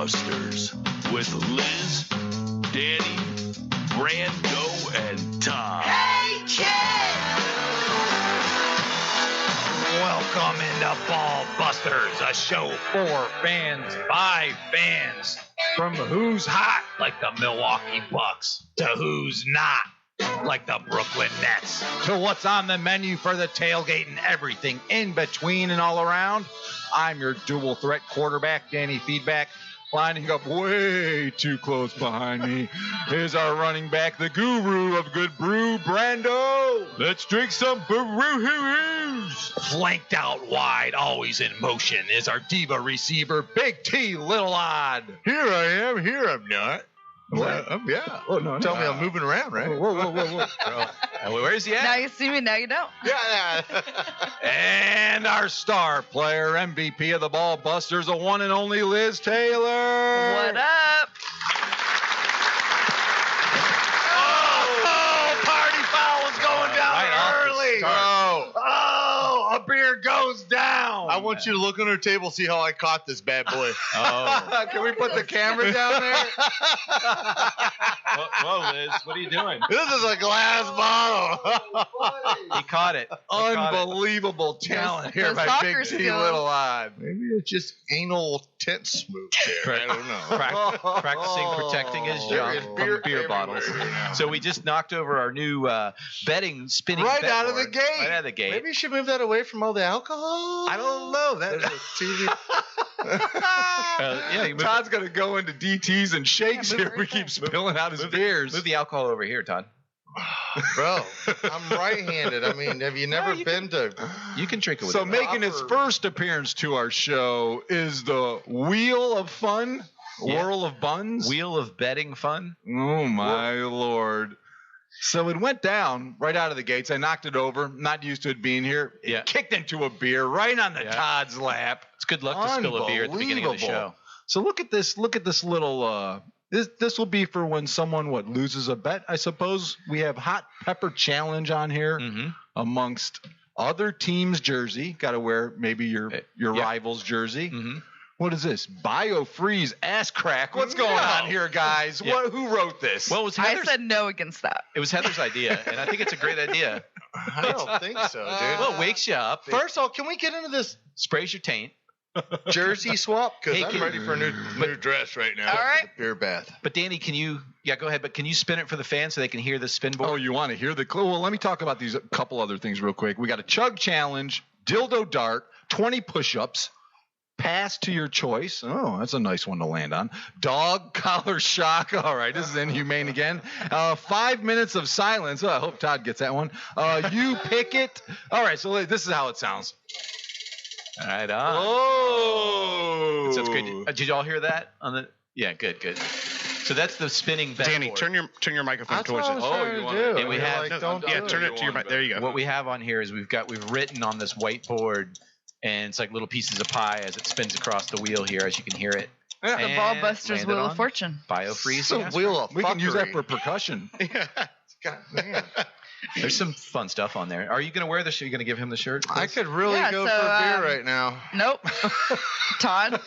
Busters with Liz, Danny, Brando, and Todd. Hey, kid! Welcome into Ball Busters, a show for fans by fans. From who's hot, like the Milwaukee Bucks, to who's not, like the Brooklyn Nets, to what's on the menu for the tailgate and everything in between and all around. I'm your dual threat quarterback, Danny Feedback. Lining up way too close behind me is our running back, the guru of good brew, Brando. Let's drink some brews. Flanked out wide, always in motion, is our diva receiver, Big T Little Odd. Here I am. Here I'm not. Yeah. Oh, no. Tell me I'm moving around, right? Whoa. Where's he at? Now you see me, now you don't. Yeah. And our star player, MVP of the Ball Busters, the one and only Liz Taylor. What up? Oh, party foul is going down early. Oh, a beer goes down. I want you to look under the table, see how I caught this bad boy. Oh. Can we put the camera down there? Whoa, Liz, what are you doing? This is a glass bottle. He caught it. Unbelievable talent here Those by soccer Big T skills. Little Odd. Maybe it's just anal tent smooch there. I don't know. Practicing protecting his junk There is from beer bottles. So we just knocked over our new betting spinning Right bet out of the board. gate. Right out of the gate. Maybe you should move that away from all the alcohol. I don't know. There's a TV. Yeah, you move, Todd's going to go into DTs and shakes Yeah, move here. right We there. keep spilling out his move beers. the alcohol over here, Todd. Bro, I'm right-handed. I mean, have you never been to... You can drink it with So it. making its first appearance to our show is the Wheel of Fun, Yeah. Whirl of Buns. Wheel of betting fun. Oh, my Lord. So it went down right out of the gates. I knocked it over. Not used to it being here. It Yeah. kicked into a beer right on the Yeah. Todd's lap. It's good luck to spill a beer at the beginning of the show. Unbelievable. So look at this little this will be for when someone loses a bet, I suppose. We have hot pepper challenge on here Mm-hmm. amongst other teams' jersey. Got to wear maybe your yeah. rival's jersey. Mm-hmm. What is this? BioFreeze ass crack. What's going on here, guys? Yeah. Who wrote this? Well, it was I Heather's. said no against that. It was Heather's idea, and I think it's a great idea. I don't think so, dude. Well, it wakes you up. First of all, can we get into this Sprays your taint. jersey swap? Because Hey, I'm can- ready for a new dress right now. All right. For the beer bath. But Danny, can you? Yeah, go ahead. But can you spin it for the fans so they can hear the spin board? Oh, you want to hear the clue? Well, let me talk about these a couple other things real quick. We got a chug challenge, dildo dart, 20 push-ups, pass to your choice. Oh, that's a nice one to land on. Dog collar shock. All right, this is inhumane again. 5 minutes of silence. Oh, I hope Todd gets that one. You pick it. All right, so this is how it sounds. All right. On. Oh, So it's great. Did y'all hear that on the? Yeah, good. So that's the spinning bet Danny, board. turn your microphone That's towards what I was it. trying you to wanna- do. and we You're have- like, don't Yeah, do turn it. it to your mic. There you go. What we have on here is we've written on this whiteboard, and it's like little pieces of pie as it spins across the wheel here, as you can hear it. The And Ball Busters landed Wheel on of Fortune. BioFreeze. It's a gas wheel of We can use that fuckery. for percussion. God damn. There's some fun stuff on there. Are you going to wear the shirt? Are you going to give him the shirt? I could really Yeah, go so, for a beer right now. Nope. Todd,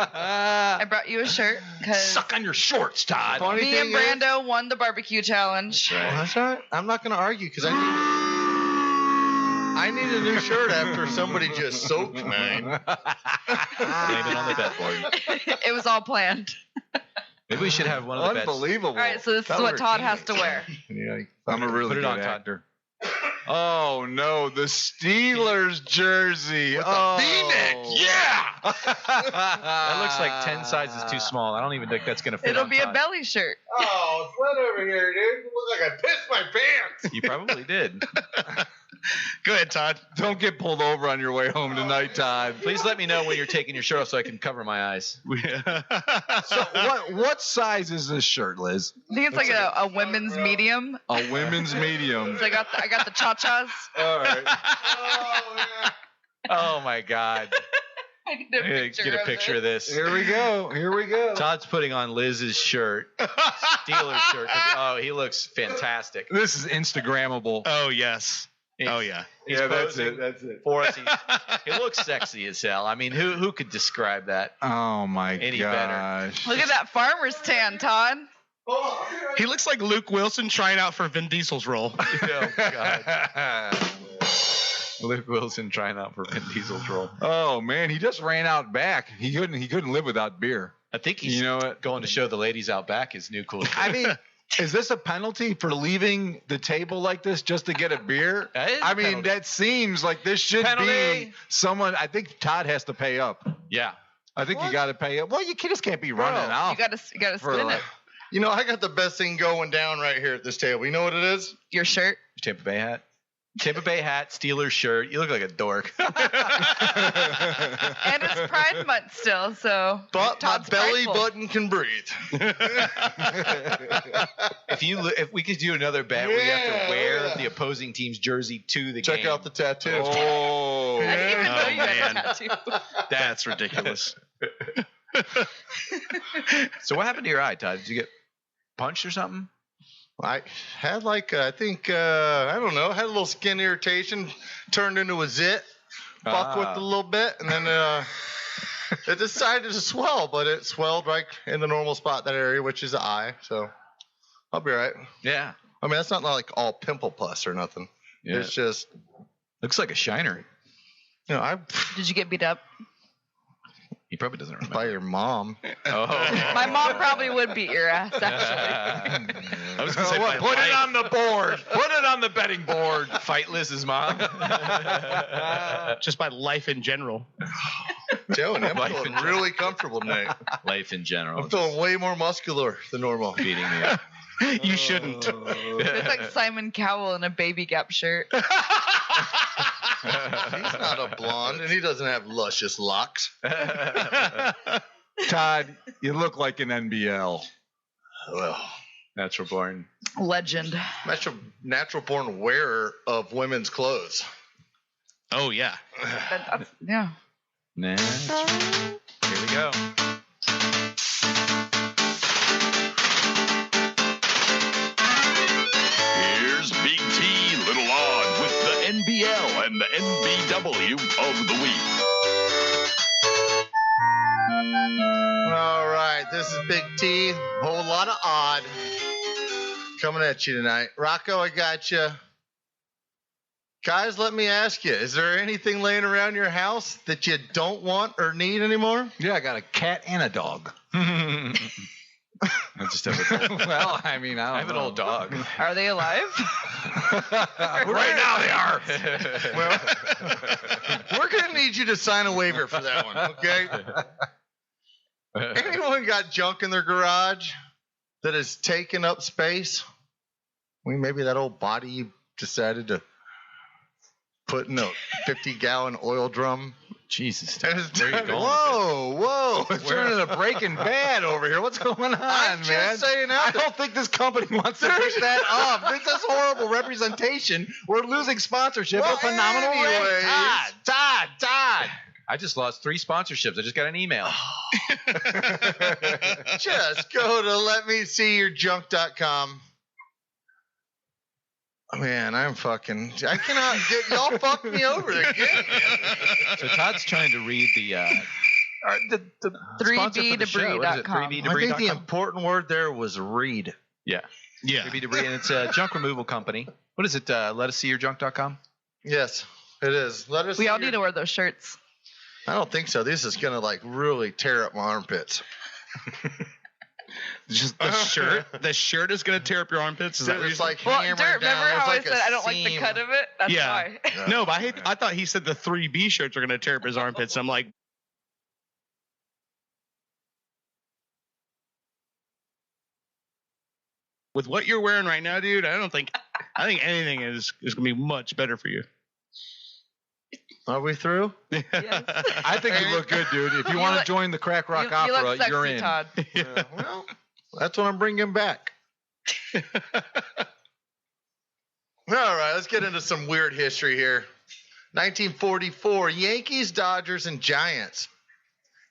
I brought you a shirt because Suck on your shorts, Todd. Funny me and thing is- Brando won the barbecue challenge. Well, that's all right. I'm not going to argue because I need a new shirt after somebody just soaked mine. Blame it on the bet board. It was all planned. Maybe we should have one of the bets. Unbelievable. All right, so this is what Todd has to wear. I'm a really Put it good on, Todd. actor. Oh no, the Steelers jersey. With the oh, V-neck, yeah. That looks like 10 sizes too small. I don't even think that's going to fit It'll on be a Todd. belly shirt. Oh, sweat over here, dude. It looks like I pissed my pants. You probably did. Go ahead, Todd. Don't get pulled over on your way home tonight, Todd. Please let me know when you're taking your shirt off so I can cover my eyes. So what size is this shirt, Liz? I think it's like a women's medium. A women's medium. So I got the cha-chas. All right. Oh, my God. I need a picture Get a of picture of this. Here we go. Todd's putting on Liz's shirt, Steelers shirt. Oh, he looks fantastic. This is Instagrammable. Oh yes. Oh yeah. He's that's posing it. That's it. for us. He looks sexy as hell. I mean, who could describe that? Oh my Any better. gosh. Look at that farmer's tan, Todd. He looks like Luke Wilson trying out for Vin Diesel's role. Oh, God. Luke Wilson trying out for Vin Diesel's role. Oh man, he just ran out back. He couldn't live without beer. I think he's going to show the ladies out back his new cool. I mean, is this a penalty for leaving the table like this just to get a beer? That is I a mean, penalty. that seems like this should Penalty. be someone. I think Todd has to pay up. Yeah. I think you got to pay up. Well, you just can't be running You off. gotta for spin like- it. You know, I got the best thing going down right here at this table. You know what it is? Your shirt. Tampa Bay hat. Tampa Bay hat, Steelers shirt. You look like a dork. And it's Pride Month still, so. But Todd's my belly prideful. button can breathe. If we could do another bet where you have Yeah, to wear yeah. the opposing team's jersey to the Check game. out the tattoo. Oh. I didn't even know Oh, you had man. a tattoo. That's ridiculous. So what happened to your eye, Todd? Did you get punched or something? I had I don't know, had a little skin irritation, turned into a zit, fuck with it a little bit, and then it decided to swell, but it swelled right in the normal spot, that area, which is the eye. So I'll be all right. Yeah. I mean, that's not like all pimple pus or nothing. Yeah. It's just, Looks like a shiner. you know, Did you get beat up? He probably doesn't remember. by your mom. Oh. My mom probably would beat your ass, actually. I was going to say, What? Put it on the board. Put it on the betting board. Fight Liz's mom. Just by life in general. Joe and I'm Life feeling in really comfortable tonight. Life in general. I'm feeling way more muscular than normal. Beating me up. You shouldn't. It's like Simon Cowell in a Baby Gap shirt. He's not a blonde, and he doesn't have luscious locks. Todd, you look like an NBL. Well, Natural born. Legend. natural born wearer of women's clothes. Oh yeah. Yeah. Natural. Here we go. Here's Big T, Little Odd with the NBL and the NBW of the week. All right, this is Big T. Whole lot of odd coming at you tonight. Rocco, I got you. Guys, let me ask you, is there anything laying around your house that you don't want or need anymore? Yeah, I got a cat and a dog. I just have a, Well, I mean, I have an old dog. Are they alive? Right now they are. Well, we're going to need you to sign a waiver for that one, okay? Anyone got junk in their garage that has taken up space? I mean, maybe that old body you decided to put in a 50-gallon oil drum. Jesus. And it's Where are you going with Whoa. It's turning into Breaking Bad over here. What's going on, I'm man? just saying I out there. don't think this company wants to push that up. This is horrible representation. We're losing sponsorship Well, at phenomenal anyways. rate. Todd. I just lost 3 sponsorships. I just got an email. Just go to letmeseeyourjunk.com. Man, I cannot get, y'all fucked me over again. So Todd's trying to read the sponsor for the show. What is it? 3bdebris.com. 3bdebris.com? I think the important word there was read. Yeah. Yeah. 3bdebris, and it's a junk removal company. What is it? Let us see your junk.com? Yes, it is. Let us We see all your- need to wear those shirts. I don't think so. This is going to really tear up my armpits. Just the shirt. The shirt is gonna tear up your armpits. Is that what It's you're like Well, hammered Dirt, down. remember There's how like I a said I don't like the seam. cut of it? That's Yeah. why. saying? No, but I thought he said the 3B shirts are gonna tear up his armpits. I'm like, with what you're wearing right now, dude, I think anything is gonna be much better for you. Are we through? Yes. I think you look good, dude. If you You want to look- join the Crack Rock you Opera, look sexy, you're in. Todd. Well, that's what I'm bringing back. All right, let's get into some weird history here. 1944, Yankees, Dodgers, and Giants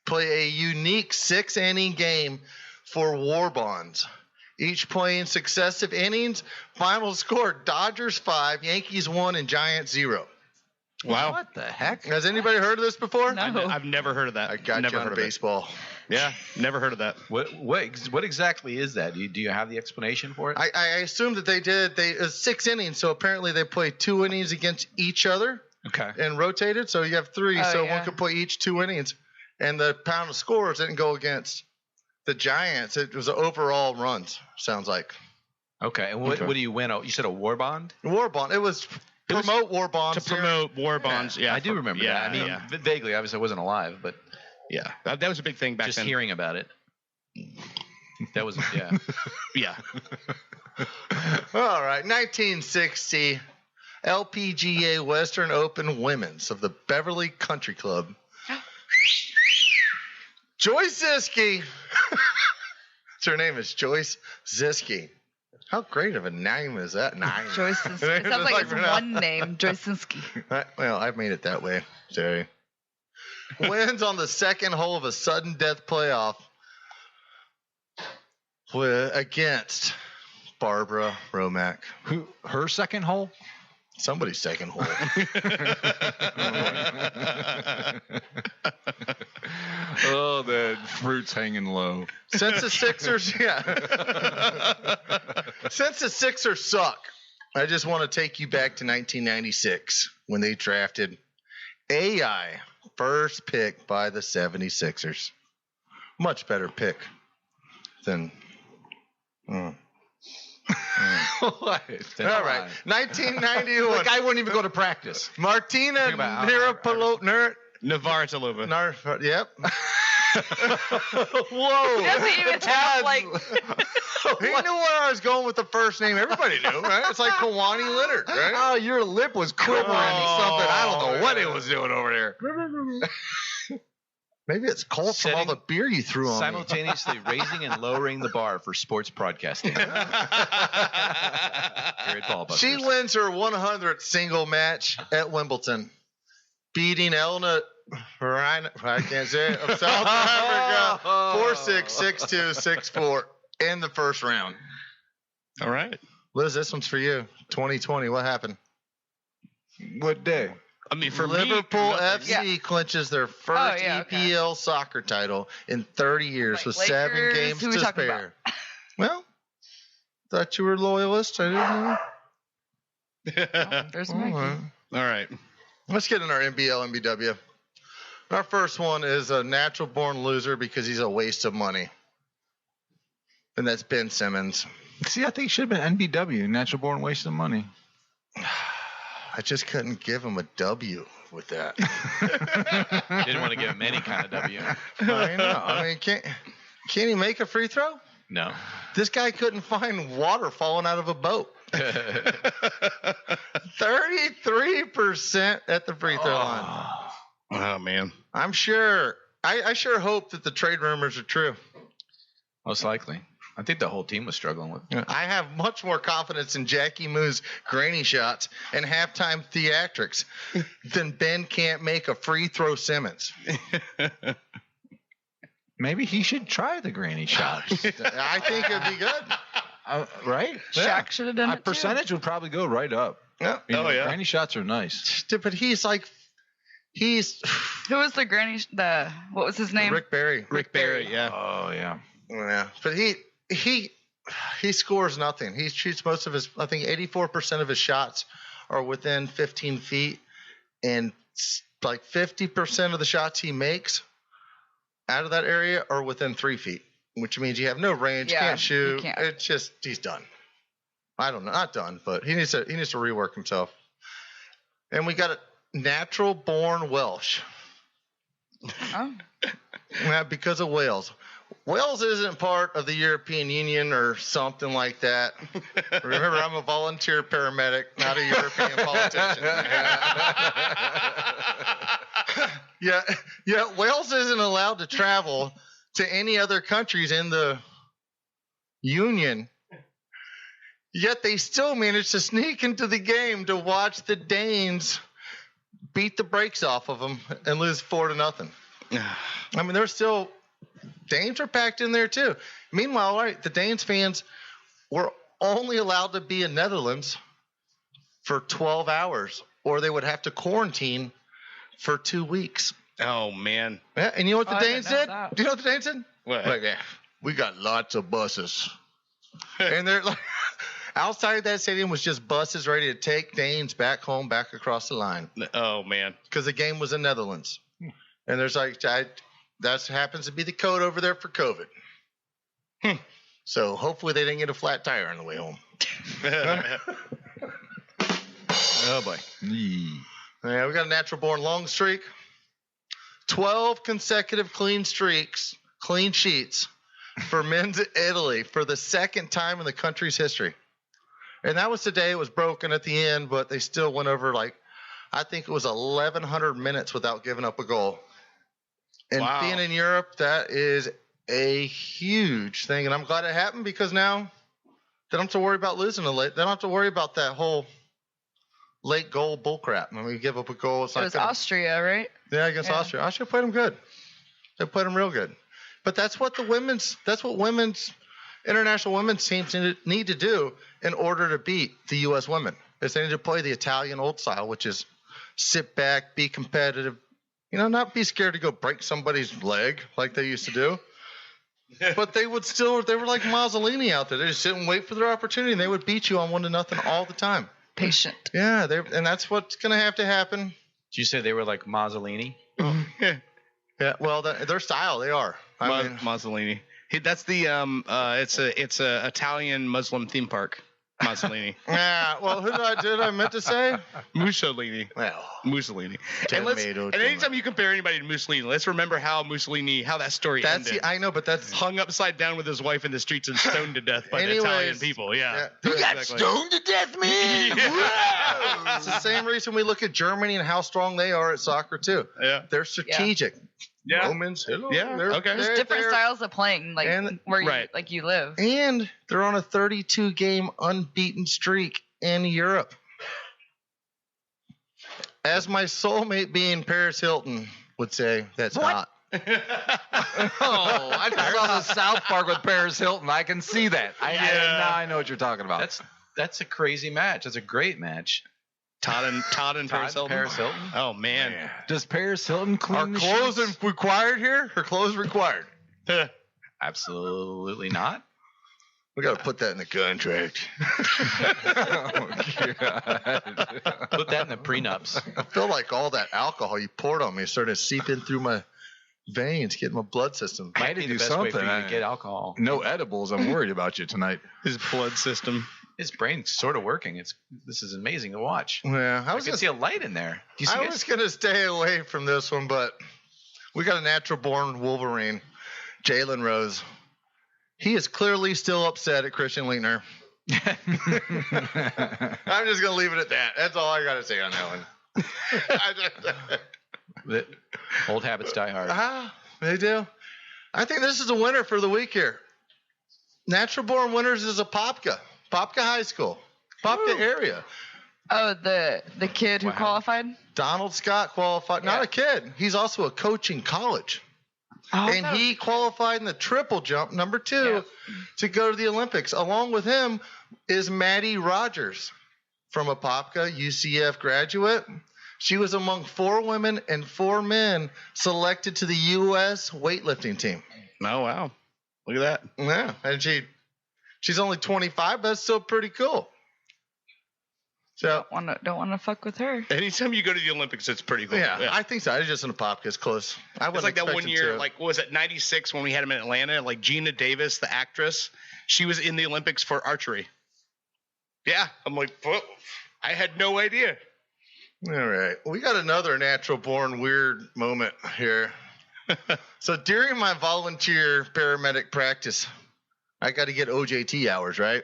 play a unique 6-inning game for war bonds. each playing successive innings. Final score, Dodgers 5, Yankees 1, and Giants 0. Wow. What the heck? Has anybody heard of this before? No. I've never heard of that. I got never you on heard of baseball. it. Yeah, never heard of that. What exactly is that? Do you have the explanation for it? I assume that it was 6 innings, so apparently they played 2 innings against each other Okay. and rotated. So you have 3, Oh, so yeah. one could play each 2 innings. And the pound of scores didn't go against the Giants. It was overall runs, sounds like. Okay. And what do you win? Oh, you said a war bond? War bond. It was promote war bonds. To promote war bonds. Yeah, I do remember that. I mean, vaguely. Obviously, I wasn't alive, but yeah, that was a big thing back just then. hearing about it. That was Yeah. All right, 1960, LPGA Western Open Women's of the Beverly Country Club. Joyce Ziske. Her name is Joyce Ziske. How great of a name is that? Joyce Sinski. It sounds like it's one name, Joyce Sinski. Well, I've made it that way. Sorry. Wins on the second hole of a sudden death playoff against Barbara Romack. Who? Her second hole? Somebody's second hole. Oh, the fruit's hanging low. Since the Sixers, Since the Sixers suck, I just want to take you back to 1996 when they drafted AI, first pick by the 76ers. Much better pick than. What? All right, 1991. The guy wouldn't even go to practice. Martina Navratilova. Yep. Whoa. He doesn't even have like. He knew where I was going with the first name. Everybody knew, right? It's like Kawani Leonard, right? Oh, your lip was quivering something. I don't know what it was doing over there. Maybe it's cold from all the beer you threw on me. simultaneously raising and lowering the bar for sports broadcasting. Here at Ballbusters. She wins her 100th single match at Wimbledon, beating Elena Ryan, I can't say it, of South Africa 4-6, 6-2, 6-4 in the first round. All right. Liz, this one's for you. 2020, what happened? What day? I mean, for Liverpool me, FC clinches their first EPL soccer title in 30 years Wait, with Lakers? 7 games Who to we talking spare. Well, thought you were loyalist. I didn't know. There's All Mikey. right. All right. Let's get in our NBL, NBW. Our first one is a natural born loser because he's a waste of money. And that's Ben Simmons. See, I think it should have been NBW, natural born waste of money. I just couldn't give him a W with that. Didn't want to give him any kind of W. I know. I mean, can't he make a free throw? No. This guy couldn't find water falling out of a boat. 33% at the free throw line. Oh man. I'm sure. I sure hope that the trade rumors are true. Most likely. I think the whole team was struggling with it. I have much more confidence in Jackie Moo's granny shots and halftime theatrics than Ben can't make a free throw Simmons. Maybe he should try the granny shot. I think it'd be good. Right? Shaq should have done My it too. percentage would probably go right up. Yeah. You know, granny shots are nice. But he's Who was the granny? What was his name? Rick Barry. Rick Barry. Yeah. Oh, yeah. Yeah. But he scores nothing. He shoots most of his, I think 84% of his shots are within 15 feet. And like 50% of the shots he makes out of that area are within 3 feet, which means you have no range, Yeah, can't shoot. you can't. It's just, he's done. I don't know. Not done, but he needs to rework himself. And we got a natural born Welsh. Oh. Yeah, because of Wales. Wales isn't part of the European Union or something like that. Remember, I'm a volunteer paramedic, not a European politician. Yeah, Wales isn't allowed to travel to any other countries in the Union. Yet they still managed to sneak into the game to watch the Danes beat the brakes off of them and lose 4-0. I mean, they're still Danes are packed in there too. Meanwhile, right, the Danes fans were only allowed to be in Netherlands for 12 hours, or they would have to quarantine for 2 weeks. Oh man. Yeah, and you know what the I Danes didn't know did? that. Do you know what the Danes did? What? Like, yeah, we got lots of buses. And they're like, outside that stadium was just buses ready to take Danes back home, back across the line. Oh man. Because the game was in Netherlands. And there's like, that happens to be the code over there for COVID. So hopefully they didn't get a flat tire on the way home. Oh boy. Yeah, we got a natural born long streak. 12 consecutive clean sheets for men's Italy for the second time in the country's history. And that was today. It was broken at the end, but they still went over I think it was 1,100 minutes without giving up a goal. And Wow. being in Europe, that is a huge thing. And I'm glad it happened because now they don't have to worry about losing a late. They don't have to worry about that whole late goal bullcrap. When we give up a goal, it's It not was gonna, Austria, right? yeah, against Yeah. Austria. Austria played them good. They played them real good. But that's what women's international women's teams need to do in order to beat the U.S. women. Is they need to play the Italian old style, which is sit back, be competitive, not be scared to go break somebody's leg like they used to do. But they were like Mussolini out there. They just sit and wait for their opportunity, and they would beat you on 1-0 all the time. Patient. Yeah, and that's what's going to have to happen. Did you say they were like Mussolini? Yeah, well, their style, they are. I mean, Mussolini. That's the it's a Italian Muslim theme park. Mussolini. yeah, well, who did I meant to say? Mussolini. Well, Mussolini. Tomato, And anytime you compare anybody to Mussolini, let's remember how that story ended. I know, but that's Hung upside down with his wife in the streets and stoned to death by the Anyways, Italian people. Yeah. You got Exactly. stoned to death, man. Whoa! It's the same reason we look at Germany and how strong they are at soccer too. Yeah. They're strategic. Yeah. Romans, hello. Yeah, okay. There's different styles of playing, like and- where you right. you live. And they're on a 32-game unbeaten streak in Europe. As my soulmate being Paris Hilton would say, that's hot. Oh, I just saw the South Park with Paris Hilton. I can see that. Now I know what you're talking about. That's a crazy match. That's a great match. Todd and Paris Hilton. Paris Hilton. Oh man. Does Paris Hilton clean Are the clothes sheets? required here? Are clothes required? Absolutely not. We got to put that in the contract. Oh, God. Put that in the prenups. I feel like all that alcohol you poured on me started to seep in through my veins, getting my blood system. Might be to the do best way for something. you to get alcohol. No edibles. I'm worried about you tonight. His blood system. His brain's sort of working. This is amazing to watch. Yeah, I can see a light in there. Do you see I it? was going to stay away from this one, but we got a natural-born Wolverine, Jalen Rose. He is clearly still upset at Christian Leitner. I'm just going to leave it at that. That's all I got to say on that one. The old habits die hard. They do. I think this is a winner for the week here. Natural-born winners is a Popka High School, Popka area. Oh, the kid who qualified. Donald Scott qualified. Not a kid. He's also a coach in college. Oh, And he qualified in the triple jump, number 2, to go to the Olympics. Along with him is Maddie Rogers from Apopka, UCF graduate. She was among 4 women and 4 men selected to the U.S. weightlifting team. Oh wow. Look at that. Yeah, and she's only 25, but that's still pretty cool. So don't wanna fuck with her. Anytime you go to the Olympics, it's pretty cool. yeah, I think so. I just in Apopka is close. I It's wasn't like that one expecting year, to. like what was it, 96 when we had him in Atlanta? Like Gina Davis, the actress, she was in the Olympics for archery. Yeah, I'm like, whoa, I had no idea. All right. We got another natural born weird moment here. So during my volunteer paramedic practice, I got to get OJT hours, right?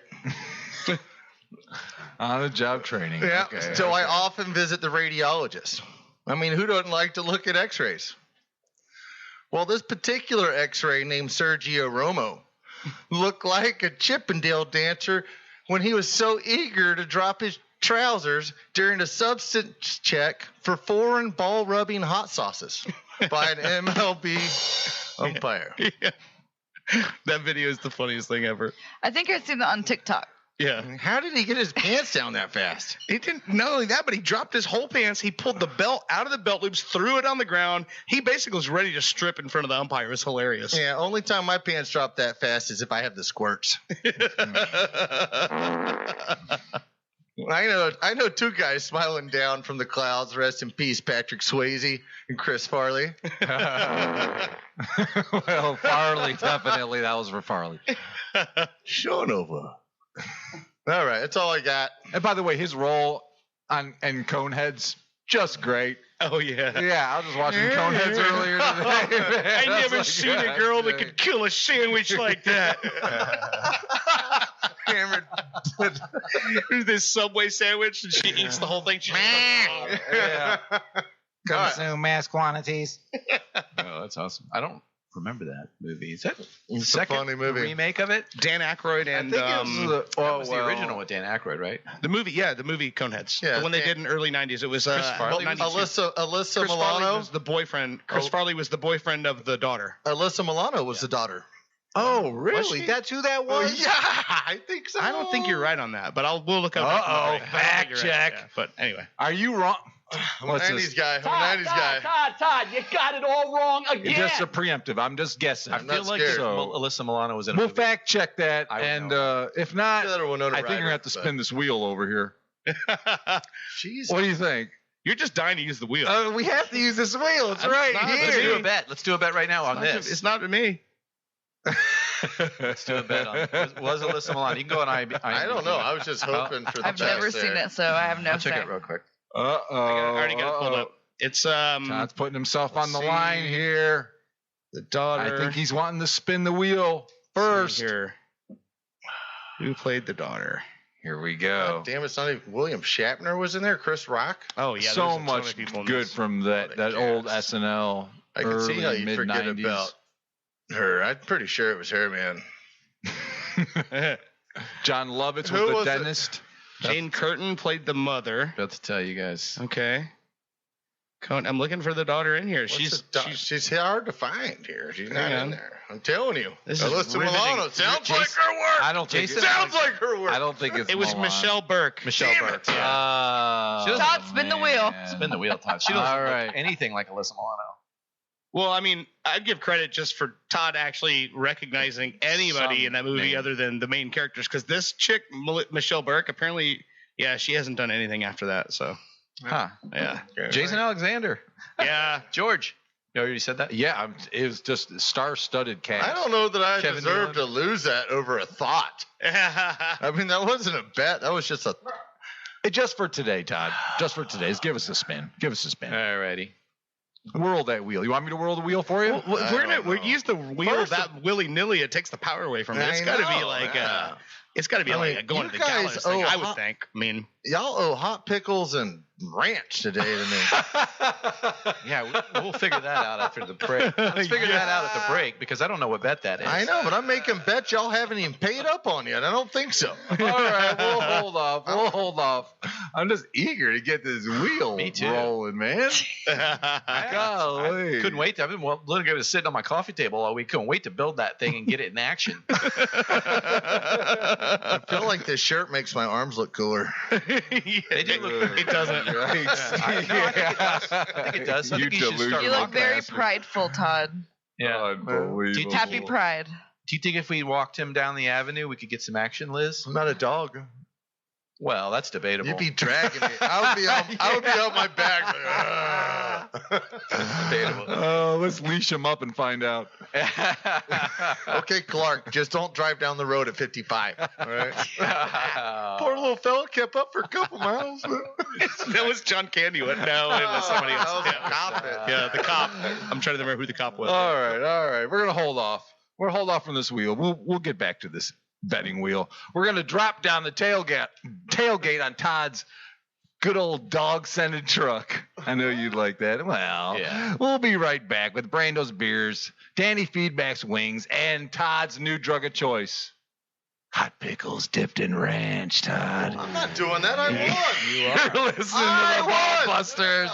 On the job training. Yeah. Okay, So I okay. often visit the radiologist. I mean, who doesn't like to look at x-rays? Well, this particular x-ray named Sergio Romo looked like a Chippendale dancer when he was so eager to drop his trousers during a substance check for foreign ball rubbing hot sauces by an MLB umpire. Yeah. That video is the funniest thing ever. I think I've seen that on TikTok. Yeah. How did he get his pants down that fast? He didn't, not only that, but he dropped his whole pants. He pulled the belt out of the belt loops, threw it on the ground. He basically was ready to strip in front of the umpire. It was hilarious. Yeah, only time my pants drop that fast is if I have the squirts. I know two guys smiling down from the clouds. Rest in peace, Patrick Swayze and Chris Farley. Well, Farley, definitely. That was for Farley. Shonova. All right, that's all I got. And by the way, his role on Coneheads, just great. Oh, yeah. Yeah, I was just watching Coneheads earlier today. I never seen a girl that could kill a sandwich like that. This Subway sandwich, and she eats the whole thing. She Yeah. Consume mass quantities. Oh, that's awesome. I don't remember that movie. Is that It's a second funny movie. remake of it? Dan Aykroyd and That was the original with Dan Aykroyd, right? the movie Coneheads. Yeah, the one they Dan- did in early 90s. It was Farley about was- 92. Alyssa Chris Farley Milano. was the boyfriend. Chris Farley was the boyfriend of the daughter. Alyssa Milano was the daughter. Oh, Was she? That's who that Oh, was? yeah, I think so. I don't think you're right on that, but we'll look up. Uh-oh, I don't think fact you're right, check. yeah, but anyway. Are you wrong? I'm a What's 90s this? guy. I'm a 90s guy. Todd, you got it all wrong again. Just a preemptive. I'm just guessing. I I'm feel not like scared. Alyssa Milano was in a We'll movie. fact check that, I would and know. if not, Either Winona I think you're Ryder, gonna have to but- spin this wheel over here. Jeez. What do you think? You're just dying to use the wheel. We have to use this wheel. It's I'm right not- Let's do here. a bet. Let's do a bet right now on this. It's not me. Let's do a bet on was Alyssa Milano. You can go on IMDb. I don't know. I was just hoping for the I've never best seen there. it, so I have no I'll check say. it real quick. Uh-oh. I already got it pulled up. It's Todd's putting himself on the let's line see. here. the daughter. I think he's wanting to spin the wheel Let's see first. here. Who played the daughter? Here we go. God damn, it's not even William Shatner was in there. Chris Rock. Oh yeah, So there's a ton much of people in good this. from that What a old cast. SNL. I can see how early, you forget mid-90s. about her. I'm pretty sure it was her, man. John Lovitz Who was was the it? dentist. Jane Curtin played the mother. About to tell you guys. Okay. I'm looking for the daughter in here. She's She's hard to find here. She's not Hang in on. there. I'm telling you. This is Alyssa riveting. Milano sounds like Jason- her work. I don't think Jason- it's, Sounds like her work. I don't think it's it was Milan. Michelle Burke. Michelle Damn Burke. it. Yeah. She doesn't- Todd, spin the wheel. man. Spin the wheel, Todd. She doesn't All look right. anything like Alyssa Milano. Well, I mean, I'd give credit just for Todd actually recognizing anybody in that movie name. other than the main characters, because this chick, Michelle Burke, apparently, yeah, she hasn't done anything after that. So, Huh. yeah, Jason Alexander. yeah. George. You already said that? Yeah, it was just a star-studded cast. I don't know that I Kevin deserve to Nealon. lose that over a thought. I mean, that wasn't a bet. That was just a. Just for today, Todd. Just for today. Give us a spin. Give us a spin. Alrighty. Whirl that wheel. You want me to whirl the wheel for you? Well, I we're don't gonna know. use the wheel First that willy nilly. It takes the power away from it. It's I got to be know, like yeah. it's got to be I like mean, going you to the gallows guys thing. owe I would hot- think. I mean, Y'all owe hot pickles and ranch today to me. Yeah, we'll figure that out after the break. Let's figure that out at the break because I don't know what bet that is. I know, but I'm making bets y'all haven't even paid up on yet. I don't think so. All right, we'll hold off. We'll hold off. I'm just eager to get this wheel Me too. rolling, man. I Golly. couldn't wait. I've been literally sitting on my coffee table all week. Couldn't wait to build that thing and get it in action. I feel like this shirt makes my arms look cooler. They do look. it doesn't. Right. I think it does. I You think you should start delusional You look rocking very that. prideful, Todd. Yeah. Unbelievable. Happy Pride. Do you think if we walked him down the avenue, we could get some action, Liz? I'm not a dog. Well, that's debatable. You'd be dragging me. I would be on my back. Like, debatable. Let's leash him up and find out. okay, Clark, just don't drive down the road at 55. All right. Poor little fella kept up for a couple miles. That was John Candy. What? No, it was somebody else. That was a cop. Yeah, the cop. I'm trying to remember who the cop was. All right. We're gonna hold off. We're gonna hold off from this wheel. We'll get back to this betting wheel. We're gonna drop down the tailgate on Todd's good old dog-scented truck. I know you'd like that. Well, Yeah. We'll be right back with Brando's beers, Danny Feedback's wings, and Todd's new drug of choice. Hot pickles dipped in ranch, Todd. I'm not doing that. I won. You're listening I to the won. Ballbusters.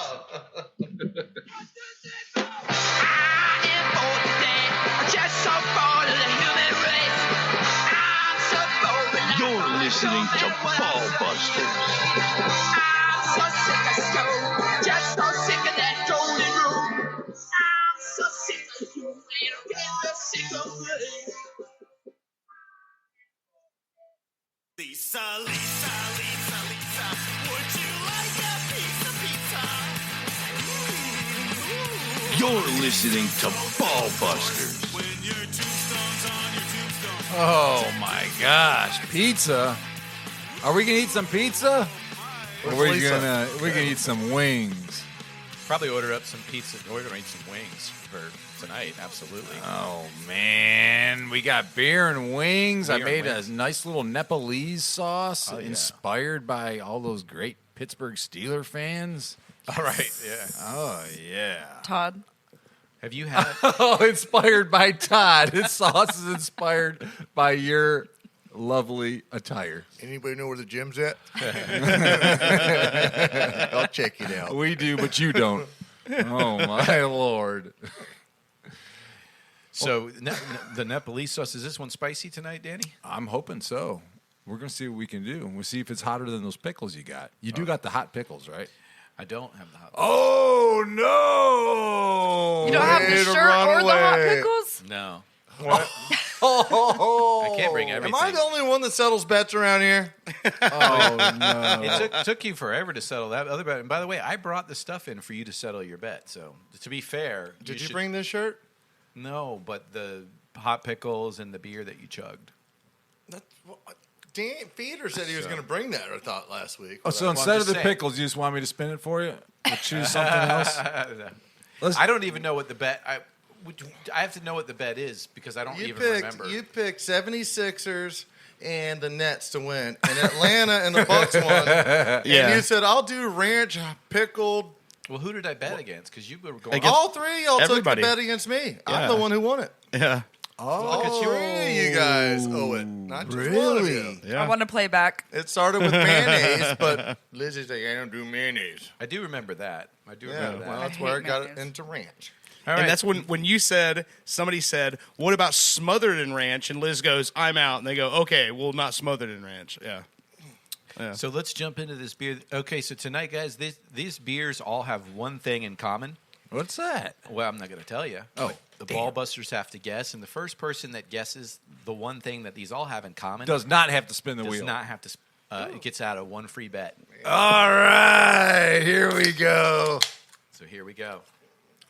Just so bored of the listening to Ball Busters. I'm so sick of you. Just so sick of that golden rule. I'm so sick of you. And I'm getting sick of me. Lisa, Lisa, Lisa, Lisa, would you like a piece of pizza? You're listening to Ball Busters. When your tombstone's on your tombstone. Oh my gosh, pizza! Are we gonna eat some pizza? Or we're gonna eat some wings? Probably order up some pizza. We're gonna eat some wings for tonight. Absolutely. Oh man, we got beer and wings. I Beer made and a wings. nice little Nepalese sauce, Oh, yeah. inspired by all those great Pittsburgh Steeler fans. All right. Yeah. Oh yeah. Todd. Have you had? Oh, inspired by Todd. His sauce is inspired by your lovely attire. Anybody know where the gym's at? I'll check it out. We do, but you don't. Oh my lord. So the Nepalese sauce, is this one spicy tonight, Danny? I'm hoping so. We're gonna see what we can do. We'll see if it's hotter than those pickles you got. You do got the hot pickles, right? I don't have the hot. Oh no! You don't have the Way to shirt run or the hot away. pickles? No. Oh, I can't bring everything. Am I the only one that settles bets around here? Oh no! It took you forever to settle that other bet. And by the way, I brought the stuff in for you to settle your bet. So to be fair, Did you should- bring this shirt? No, but the hot pickles and the beer that you chugged. Dan Feeder said he was going to bring that, I thought, last week. Oh, so I'm instead of just the saying. pickles, you just want me to spin it for you? Or choose something else? Let's- I don't even know what the bet. I have to know what the bet is because I don't even remember. You picked 76ers and the Nets to win, and Atlanta and the Bucks won. And you said, I'll do ranch pickled. Well, who did I bet against? Because you were going. Against All three of y'all everybody. took the bet against me. I'm Yeah. the one who won it. Yeah. Look at you guys owe it. Not just one of you. I want to play back. It started with mayonnaise, but Liz is like, I don't do mayonnaise. I do remember that. I do Yeah, remember that. well, that's I where I hate got mayonnaise. into ranch. All right. And that's when you said, somebody said, what about smothered in ranch? And Liz goes, I'm out. And they go, okay, well, not smothered in ranch. Yeah. So let's jump into this beer. Okay, so tonight, guys, these beers all have one thing in common. What's that? Well, I'm not going to tell you. Oh, the ball busters have to guess, and the first person that guesses the one thing that these all have in common Does not have to spin the does wheel. not have to. It gets out of one free bet. All right, here we go. So here we go.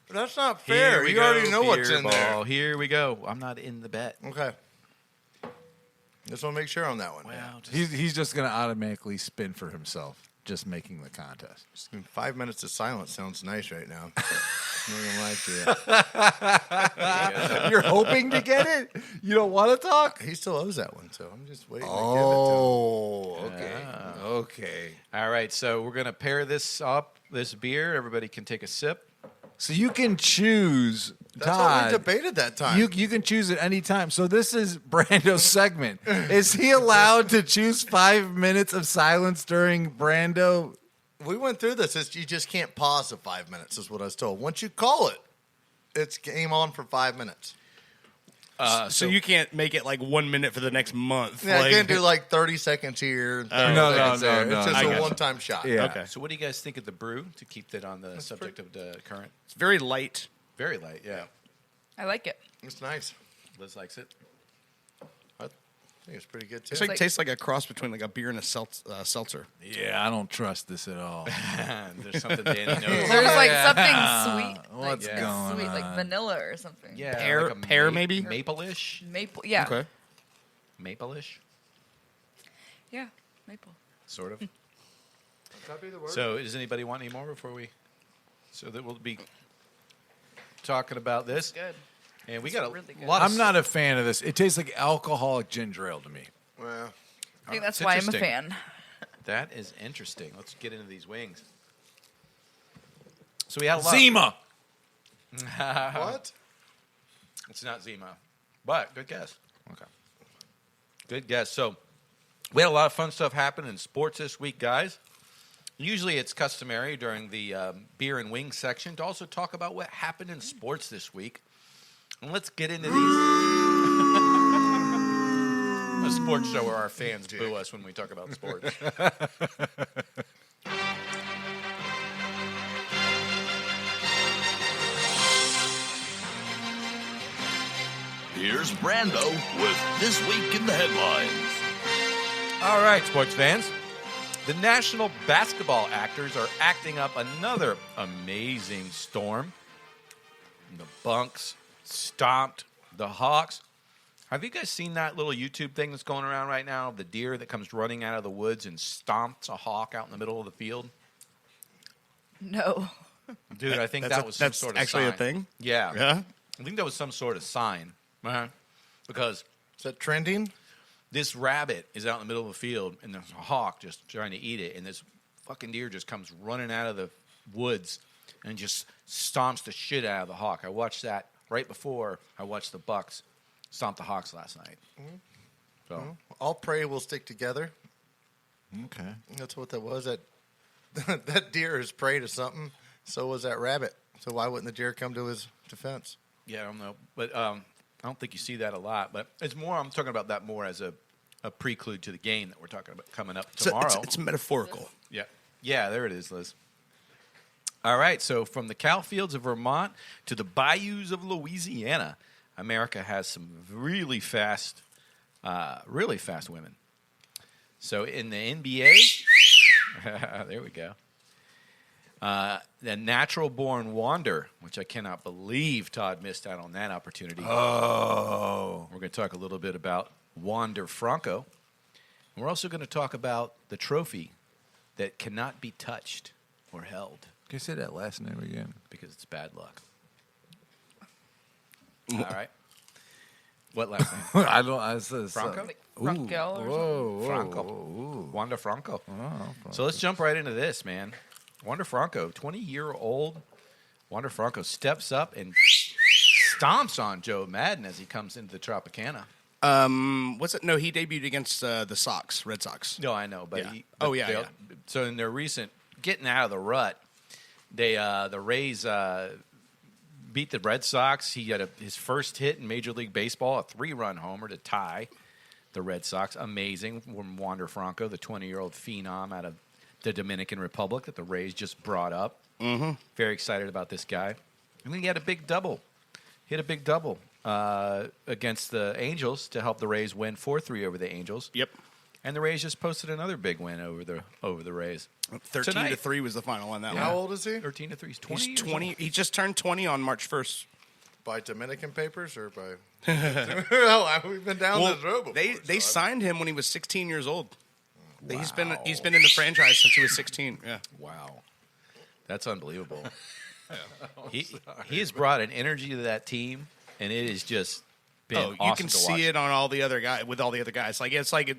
That's not fair. Here we You go, already know what's beer in ball. there. Here we go. I'm not in the bet. Okay. Just want to make sure on that one. Well, just, He's just going to automatically spin for himself, just making the contest. 5 minutes of silence sounds nice right now. I'm not gonna lie to you. You're hoping to get it? You don't want to talk? He still owes that one, so I'm just waiting Oh, to give it to him. okay. all right, so we're going to pair this up, this beer. Everybody can take a sip. So you can choose, That's what Todd. we debated that time. You can choose at any time. So this is Brando's segment. Is he allowed to choose 5 minutes of silence during Brando? We went through this. You just can't pause the 5 minutes, is what I was told. Once you call it, it's game on for 5 minutes. So you can't make it like 1 minute for the next month. Yeah, I like, can't do like 30 seconds here. And 30 No, seconds no, there. no, It's no. just I a gotcha. one-time shot. Yeah. Okay. So what do you guys think of the brew to keep that on the subject of the current? It's very light. Very light, yeah. I like it. It's nice. Liz likes it. I think it's pretty good, too. It's like, like- tastes like a cross between like a beer and a seltzer. Yeah, I don't trust this at all. There's something Danny knows. There's like something sweet. What's like, going sweet, on? like vanilla or something. Yeah, Pear- like a pear maybe? Maple-ish? Maple. Yeah. Okay. Maple-ish, Yeah. Maple. sort of. So does anybody want any more before we... So that we'll be talking about this. Good. And we It's got a really good. lot of... I'm not a fan of this. It tastes like alcoholic ginger ale to me. Well, I think that's It's why I'm a interesting. fan. That is interesting. Let's get into these wings. So we had a lot... Zima. what? It's not Zima. But good guess. Okay. Good guess. So we had a lot of fun stuff happen in sports this week, guys. Usually it's customary during the beer and wings section to also talk about what happened in sports this week. And let's get into these. a sports show where our fans boo us when we talk about sports. Here's Brando with This Week in the Headlines. All right, sports fans. The national basketball actors are acting up another amazing storm. The Bunks stomped the Hawks. Have you guys seen that little YouTube thing that's going around right now? The deer that comes running out of the woods and stomps a hawk out in the middle of the field? No. Dude, I think that was some sort of actually sign. a thing. Yeah. Yeah. I think that was some sort of sign. Because Is that trending? this rabbit is out in the middle of the field, and there's a hawk just trying to eat it, and this fucking deer just comes running out of the woods and just stomps the shit out of the hawk. I watched that right before I watched the Bucks stomp the Hawks last night. So All prey will stick together. Okay. That's what that was. That deer is prey to something. So was that rabbit. So why wouldn't the deer come to his defense? yeah, I don't know, but I don't think you see that a lot. But it's more. I'm talking about that more as a prelude to the game that we're talking about coming up tomorrow. It's metaphorical. Yeah, there it is, Liz. All right, so from the cow fields of Vermont to the bayous of Louisiana, America has some really fast women. So in the NBA, there we go. The natural-born Wander, which I cannot believe Todd missed out on that opportunity. Oh. We're going to talk a little bit about Wander Franco. And we're also going to talk about the trophy that cannot be touched or held Can you say that last name again? because it's bad luck. All right. What last name? I don't. I said Franco? Like Frankel or something. Whoa, Franco. Whoa. Wander Franco. Oh, So let's jump right into this, man. Wander Franco, 20-year-old Wander Franco steps up and stomps on Joe Madden as he comes into the Tropicana. What's it? No, he debuted against the Red Sox. No, I know, but Yeah. yeah. So in their recent getting out of the rut, they the Rays beat the Red Sox. He had his first hit in Major League Baseball, a 3-run homer to tie the Red Sox. Amazing from Wander Franco, the 20-year-old phenom out of the Dominican Republic that the Rays just brought up. Mm-hmm. Very excited about this guy. And then he had a big double. Hit a big double against the Angels to help the Rays win 4-3 over the Angels. Yep. And the Rays just posted another big win over the Rays. 13-3 was the final on that one. How old is he? 13-3. He's 20 He's years 20. old. He just turned 20 on March 1st. By Dominican papers or by? No, we've been down this road before. They so signed him when he was 16 years old. He's been in the franchise since he was 16. Yeah. Wow. That's unbelievable. He has brought an energy to that team, and it has just been awesome you can to see watch. it on all the other guys with all the other guys. It's like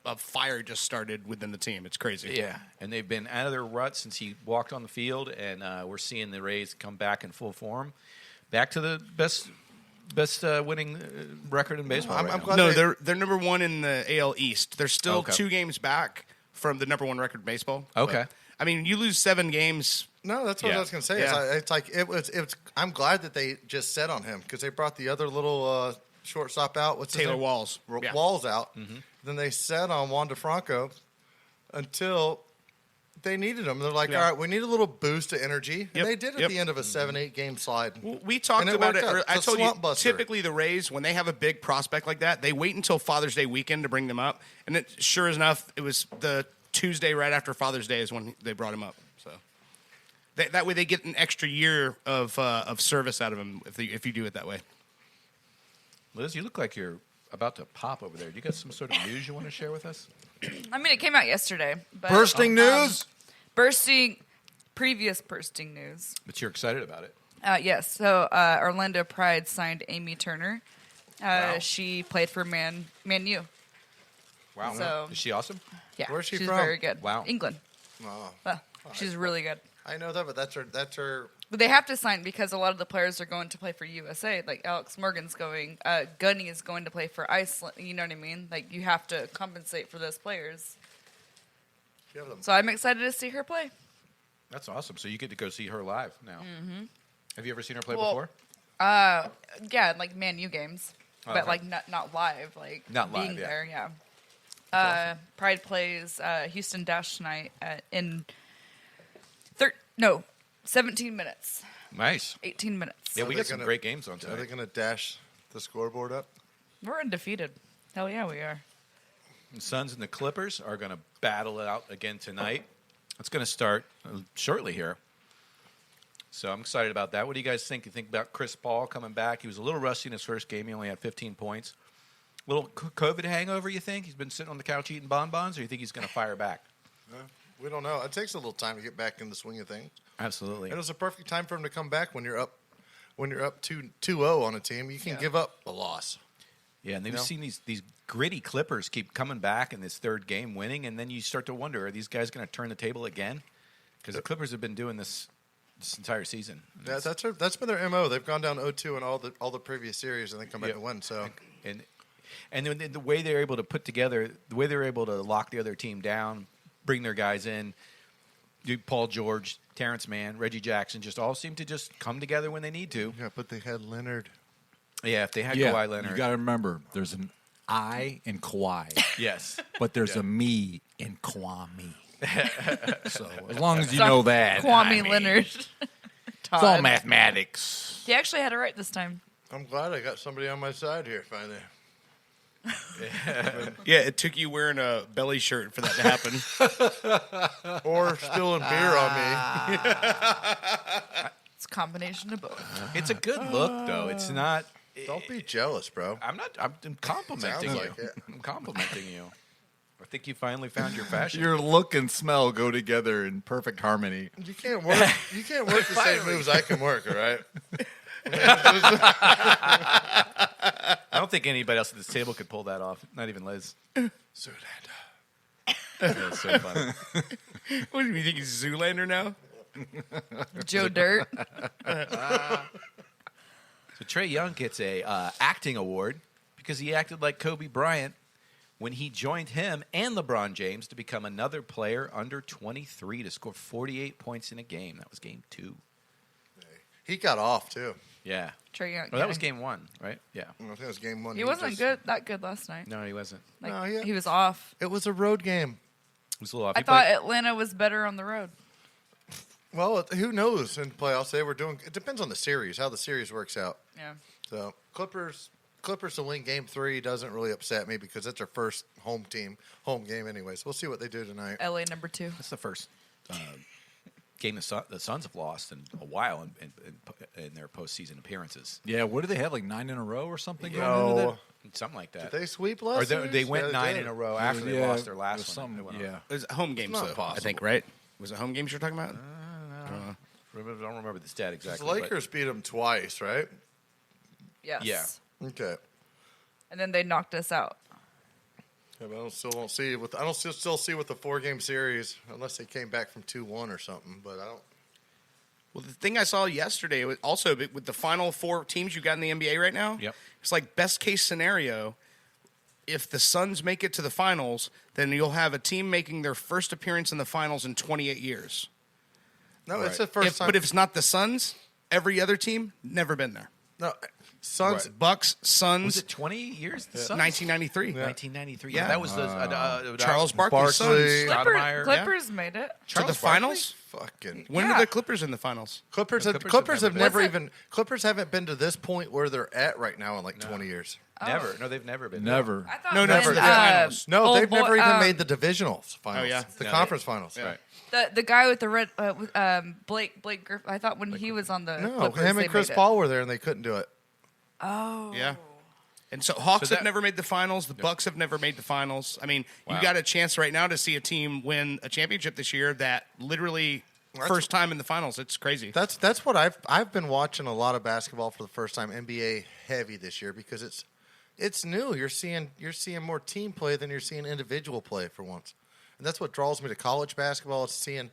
a fire just started within the team. It's crazy. Yeah, and they've been out of their rut since he walked on the field, and we're seeing the Rays come back in full form, back to the best winning record in baseball. I'm right now. glad No, they're number one in the AL East. They're still Okay. 2 games back from the number 1 record in baseball. Okay. But, I mean, you lose 7 games. No, that's what Yeah. I was going to say. Yeah. It's like it was. I'm glad that they just set on him because they brought the other little shortstop out. What's his Taylor name? Walls. Yeah. Walls out. Then they set on Wander Franco until they needed him. They're like, Yeah. all right, we need a little boost of energy. Yep. And they did at Yep. the end of a 7-8 game slide. We talked And it about worked it. out. I It's a told you, swamp buster. typically the Rays, when they have a big prospect like that, they wait until Father's Day weekend to bring them up. And it, sure enough, it was the Tuesday right after Father's Day is when they brought him up. So that way they get an extra year of service out of him if you do it that way. Liz, you look like you're about to pop over there. Do you got some sort of news you want to share with us? I mean, it came out yesterday. But, Bursting news? Previous bursting news. But you're excited about it. Yes. So Orlando Pride signed Amy Turner. Wow. She played for Man U. Wow. So- Is she awesome? Yeah. Where's she she's from? very good. Wow. England. Oh, Well, she's really good. I know that, but that's her. But they have to sign because a lot of the players are going to play for USA. Like Alex Morgan's going. Gunny is going to play for Iceland. You know what I mean? Like you have to compensate for those players. You have them. So I'm excited to see her play. That's awesome. So you get to go see her live now. Mm-hmm. Have you ever seen her play Well, before? Yeah, like Man U games. but like not live, like Not live, being yeah. there. Yeah. Pride plays Houston Dash tonight in 17 minutes, Nice. 18 minutes. Yeah, we Are got they some gonna- great games on Are they tonight. going to dash the scoreboard up? We're undefeated. Hell yeah, we are. The Suns and the Clippers are going to battle it out again tonight. It's going to start shortly here. So I'm excited about that. What do you guys think? You think about Chris Paul coming back? He was a little rusty in his first game. He only had 15 points. Little COVID hangover, you think? He's been sitting on the couch eating bonbons, or you think he's going to fire back? We don't know. It takes a little time to get back in the swing of things. Absolutely. And it was a perfect time for him to come back when you're up 2-0 on a team. You can give up a loss. Yeah, and they've You know? seen these gritty Clippers keep coming back in this third game, winning, and then you start to wonder, are these guys going to turn the table again? Because the Clippers have been doing this entire season. Yeah, that's been their MO. They've gone down 0-2 in all the previous series, and they come back Yeah. and win. So And the way they're able to put together, the way they're able to lock the other team down, bring their guys in, Paul George, Terrence Mann, Reggie Jackson, just all seem to just come together when they need to. yeah, but they had Leonard. Yeah, if they had Yeah, Kawhi Leonard. you got to remember, there's an I in Kawhi, Yes. but there's a me in Kwame. So as long as you know that, Kwame Leonard. it's all Todd. mathematics. He actually had it right this time. I'm glad I got somebody on my side here finally. Yeah, it took you wearing a belly shirt for that to happen. Or spilling beer on me. It's a combination of both. It's a good look, though. It's not. Don't be jealous, bro. I'm not. I'm complimenting Sounds you. like it. I'm complimenting you. I think you finally found your fashion. Your look and smell go together in perfect harmony. You can't work. You can't work the same moves I can work. All right. I don't think anybody else at this table could pull that off. Not even Liz. That's so funny. What do you think he's Zoolander now? Joe Dirt. So Trae Young gets a acting award because he acted like Kobe Bryant when he joined him and LeBron James to become another player under 23 to score 48 points in a game. That was game 2. He got off too. Yeah. Trae Young. Oh, that was game 1, right? Yeah. I think it was game 1. He wasn't that good last night. No, he wasn't. Like, No, yeah. He was off. It was a road game. It was a little off. I He thought played- Atlanta was better on the road. Well, who knows in playoffs? They were doing. It depends on the series, how the series works out. Yeah. So Clippers to win game 3 doesn't really upset me because it's their first home game anyways. We'll see what they do tonight. LA number 2. That's the first game the Suns have lost in a while in their postseason appearances. Yeah, what do they have, like 9 in a row or something going No. into that? Something like that. Did they sweep Or last they went series? Yeah, 9 did. in a row after they Yeah, lost their it last was one. some- They went on. yeah. It was home games, not though, I possible. think, right? Was it home games you're talking about? I don't remember the stat The exactly. but- Lakers beat them twice, right? Yes. Yeah. Okay. And then they knocked us out. Yeah, but I don't see with the 4-game series unless they came back from 2-1 or something. But I don't. Well, the thing I saw yesterday was also with the final 4 teams you got in the NBA right now. Yep. It's like best case scenario. If the Suns make it to the finals, then you'll have a team making their first appearance in the finals in 28 years. No, it's the first time. But if it's not the Suns, every other team never been there. no, Suns. Bucks, Suns, Was it 20 years? The Suns? 1993. 1993. Yeah. That was the Charles Barkley's Barkley. Sons. Stoudemire. Clippers made it. To the finals? Fucking When Yeah. are the Clippers in the finals? Clippers The have Clippers have never never even Clippers haven't been to this point where they're at right now in like 20 years. Never. No, they've never been. Never. I thought No, when, for the finals. No, old they've boy- never even made the divisionals finals. Oh, yeah? The No, conference finals. Right. the guy with the red Blake Griffin. I thought when he was on the No, Clippers, him they and Chris made it. Paul were there and they couldn't do it. Oh. Yeah. And so Hawks So have that- never made the finals. The Bucks have never made the finals. I mean, Wow. you got a chance right now to see a team win a championship this year that literally first time in the finals. It's crazy. That's what I've been watching a lot of basketball for the first time, NBA heavy this year because it's new. You're seeing more team play than you're seeing individual play for once, and that's what draws me to college basketball. Is seeing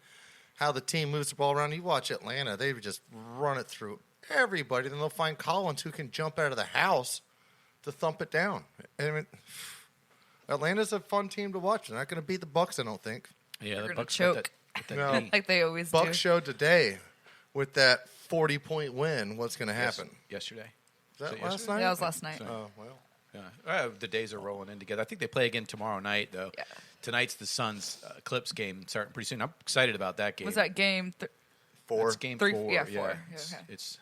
how the team moves the ball around. You watch Atlanta; they just run it through everybody. Then they'll find Collins who can jump out of the house to thump it down. I mean, Atlanta's a fun team to watch. They're not going to beat the Bucks, I don't think. Yeah, They're the gonna Bucks choke. got that No. beat Like they always Bucks do. showed today with that 40-point win what's going to happen. yesterday. Was that it last yesterday? night? That was last night. Oh, well. Yeah. The days are rolling in together. I think they play again tomorrow night, though. Yeah. Tonight's the Suns Clips game starting pretty soon. I'm excited about that game. Was that game? That's game 3? 4. Yeah, 4. Yeah, It's, okay. it's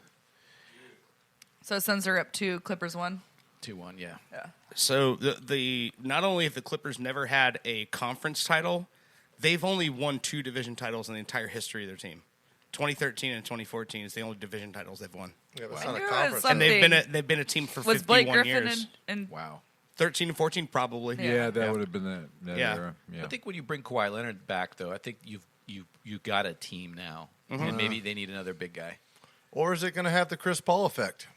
So Suns are up 2, Clippers 1. 2-1, yeah. Yeah. So the not only have the Clippers never had a conference title, they've only won 2 division titles in the entire history of their team. 2013 and 2014 is the only division titles they've won. Yeah, but it's I not a knew it was conference. And they've something. they've been a team for Was 51 Blake Griffin years. and Wow. 13 and 14 probably. Yeah, that Yeah. would have been that Yeah. era. Yeah. I think when you bring Kawhi Leonard back, though, I think you got a team now, and maybe they need another big guy. Or is it going to have the Chris Paul effect?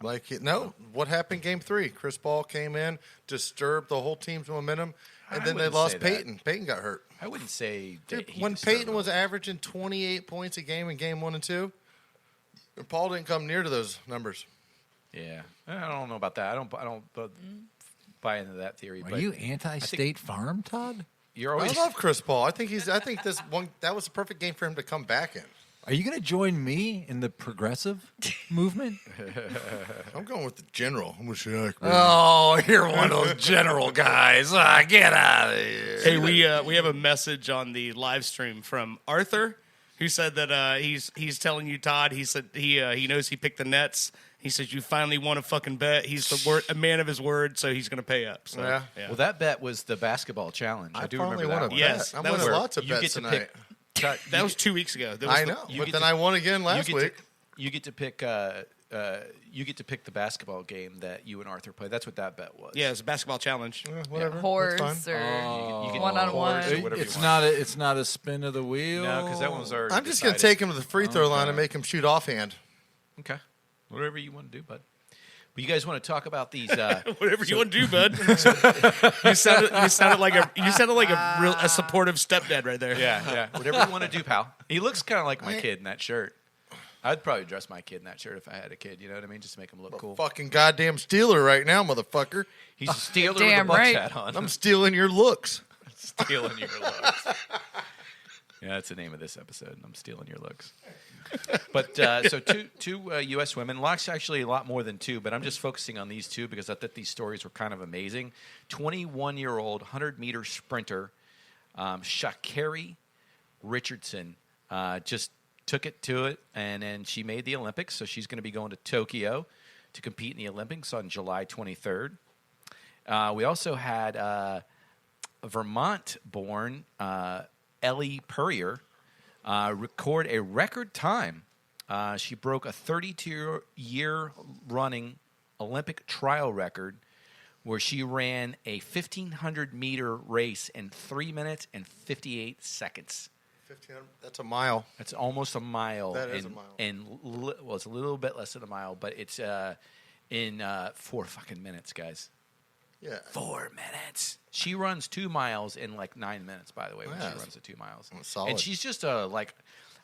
Like, no. What happened Game 3? Chris Paul came in, disturbed the whole team's momentum, and I then they wouldn't lost say that. Peyton. Peyton got hurt. I wouldn't say Dude, that he when disturbed Peyton them. was averaging 28 points a game in Game 1 and 2, and Paul didn't come near to those numbers. Yeah, I don't know about that. I don't buy into that theory. Are but you anti-State Farm, Todd? You're I always love Chris Paul. I think this one that was the perfect game for him to come back in. Are you going to join me in the progressive movement? I'm going with the general. I'm with Shaq. Oh, you're one of those general guys. Get out of here. Hey, we have a message on the live stream from Arthur, who said that he's telling you, Todd. He said he knows he picked the Nets. He says you finally won a fucking bet. He's a man of his word, so he's going to pay up. So, Yeah. Well, that bet was the basketball challenge. I do finally remember that won a one. bet. Yes, I'm that winning was- lots of You bets get to tonight. pick. Cut, that you was get- 2 weeks ago. That was I the- know, you but get then to- I won again last you get week. you get to pick. You get to pick the basketball game that you and Arthur played. That's what that bet was. Yeah, it's a basketball challenge. Whatever. horse That's fine. or You get one-on-one? horse or whatever It's you not a spin of the wheel. No, because that one's already. I'm just going to decided. take him to the free throw line and make him shoot offhand. Okay, whatever you want to do, bud. But you guys want to talk about these? Whatever you want to do, bud. you sounded like a supportive stepdad right there. Yeah. Whatever you want to do, pal. He looks kind of like my kid in that shirt. I'd probably dress my kid in that shirt if I had a kid. You know what I mean? Just to make him look cool. Fucking goddamn Steeler right now, motherfucker. He's a Steeler Damn with a Bucks right. hat on. I'm stealing your looks. stealing your looks. Yeah, that's the name of this episode. I'm stealing your looks. But so two U.S. women. Locks actually a lot more than 2, but I'm just focusing on these 2 because I thought these stories were kind of amazing. 21-year-old 100-meter sprinter Sha'Carri Richardson just took it to it, and then she made the Olympics. So she's going to be going to Tokyo to compete in the Olympics on July 23rd. We also had Vermont-born Ellie Purrier record a record time. She broke a 32-year running Olympic trial record where she ran a 1,500-meter race in 3 minutes and 58 seconds. 1,500. That's a mile. That's almost a mile. That is a mile. And well, it's a little bit less than a mile, but it's in 4 fucking minutes, guys. Yeah. 4 minutes. She runs 2 miles in like 9 minutes, by the way, when Yeah, she runs the 2 miles. solid. And she's just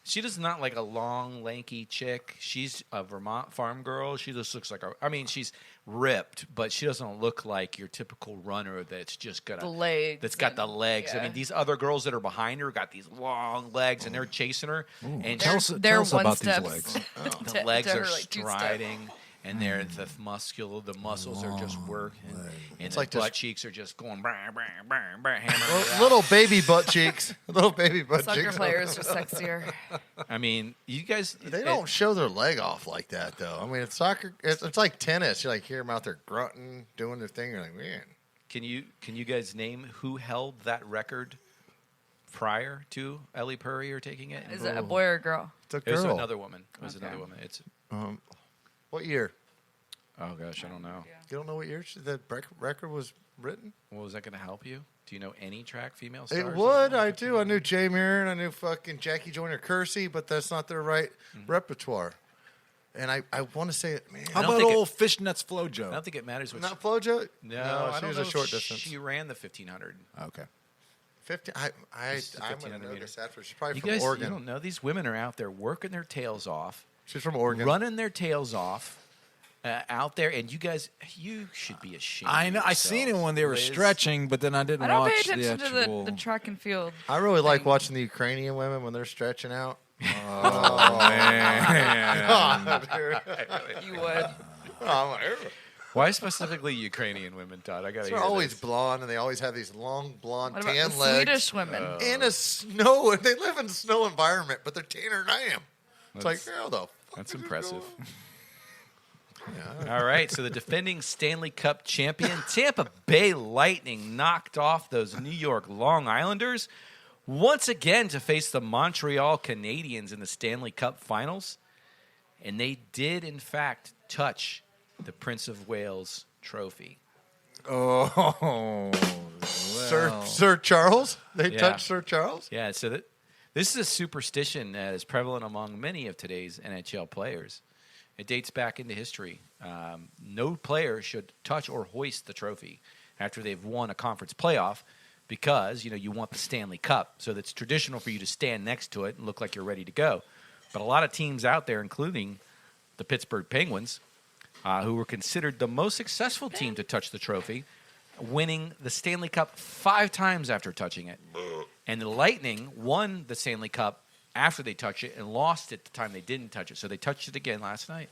she does not like a long, lanky chick. She's a Vermont farm girl. She just looks like she's ripped, but she doesn't look like your typical runner that's just got The legs That's got the and- legs. I yeah. mean, these other girls that are behind her got these long legs, and they're chasing her. And Tell us, They're tell us one about these step legs. the legs to are her, like, 2 steps. striding, and they're the muscles are just working, and the like butt just- cheeks are just going bang, bang, bang, bang, hammering it out. Little baby butt cheeks. Little baby butt Soccer cheeks. players are sexier. I mean, you guys, They don't show their leg off like that, though. I mean, it's soccer. It's like tennis. You like hear them out there grunting, doing their thing. You're like, man. Can you guys name who held that record prior to Ellie Purrier taking it? Is it a boy or a girl? It's a It was girl. another woman. It was another woman. It's What year? oh gosh, I don't know. You don't know what year the record was written? Well, is that going to help you? Do you know any track female stars? It would. I do. I knew Jay Mirren. I knew fucking Jackie Joyner Kersey, but that's not their right repertoire. And I want to say it, man. How don't about think old Fishnet's FloJo? I don't think it matters what. Not FloJo? No, I she don't was know a if short distance. She ran the 1500. Okay. 50. This is I'm 1500 going to know meter. this after. She's probably You from guys, Oregon. you don't know these women are out there working their tails off, She's from Oregon. running their tails off out there, and you guys, you should be ashamed. I of know. I seen it yourselves, when they were Liz. stretching, but then I didn't I don't watch pay attention the to actual. the track and field. I really like thing. watching the Ukrainian women when they're stretching out. Oh, man. You would. Why specifically Ukrainian women, Todd? I got to They're hear always this. blonde, and they always have these long blonde What about tan the legs. Swedish women? In a snow, and they live in a snow environment, but they're tanner than I am. It's like, how the fuck That's is this impressive. going? All right, so the defending Stanley Cup champion Tampa Bay Lightning knocked off those New York Long Islanders once again to face the Montreal Canadiens in the Stanley Cup Finals. And they did, in fact, touch the Prince of Wales trophy. Oh, Sir Charles? They Yeah. touched Sir Charles? Yeah, so this is a superstition that is prevalent among many of today's NHL players. It dates back into history. No player should touch or hoist the trophy after they've won a conference playoff because, you want the Stanley Cup. So it's traditional for you to stand next to it and look like you're ready to go. But a lot of teams out there, including the Pittsburgh Penguins, who were considered the most successful team to touch the trophy, winning the Stanley Cup 5 times after touching it. And the Lightning won the Stanley Cup after they touched it and lost it the time they didn't touch it. So they touched it again last night.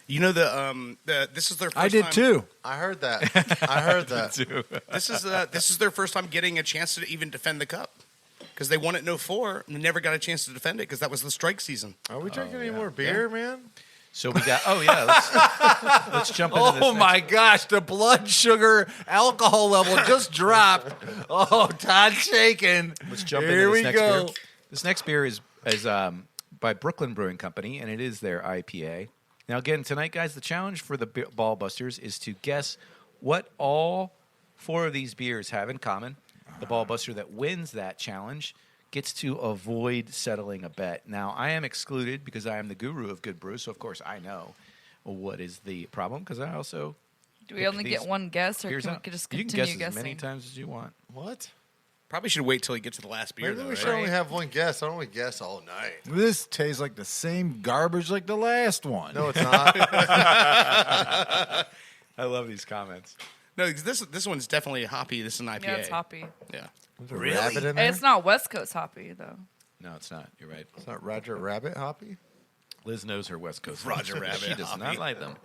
You know this is their first I did time, too. I heard that. I heard that. This is their first time getting a chance to even defend the cup. Because they won it in 04 and they never got a chance to defend it because that was the strike season. Are we drinking any more beer, man? So we got, let's jump into this. Oh, my gosh. The blood sugar alcohol level just dropped. Oh, Todd's shaking. Let's jump Here into this we next go. beer. This next beer is by Brooklyn Brewing Company, and it is their IPA. Now, again, tonight, guys, the challenge for the Ball Busters is to guess what all 4 of these beers have in common. The Ball Buster that wins that challenge gets to avoid settling a bet. Now, I am excluded because I am the guru of good brews, so of course I know what is the problem because I also Do we only get one guess, or beers can out. we just You can continue guess as guessing? many times as you want. What? Probably should wait till you get to the last beer, Maybe though, we right? should only have one guess. I don't want to guess all night. This tastes like the same garbage like the last one. No, it's not. I love these comments. No, this one's definitely hoppy. This is an IPA. Yeah, it's hoppy. Yeah. Really? Rabbit in And there? it's not West Coast hoppy though. No, it's not. You're right. It's not Roger Rabbit hoppy? Liz knows her West Coast. Roger hops. Rabbit She does hoppy. not like them.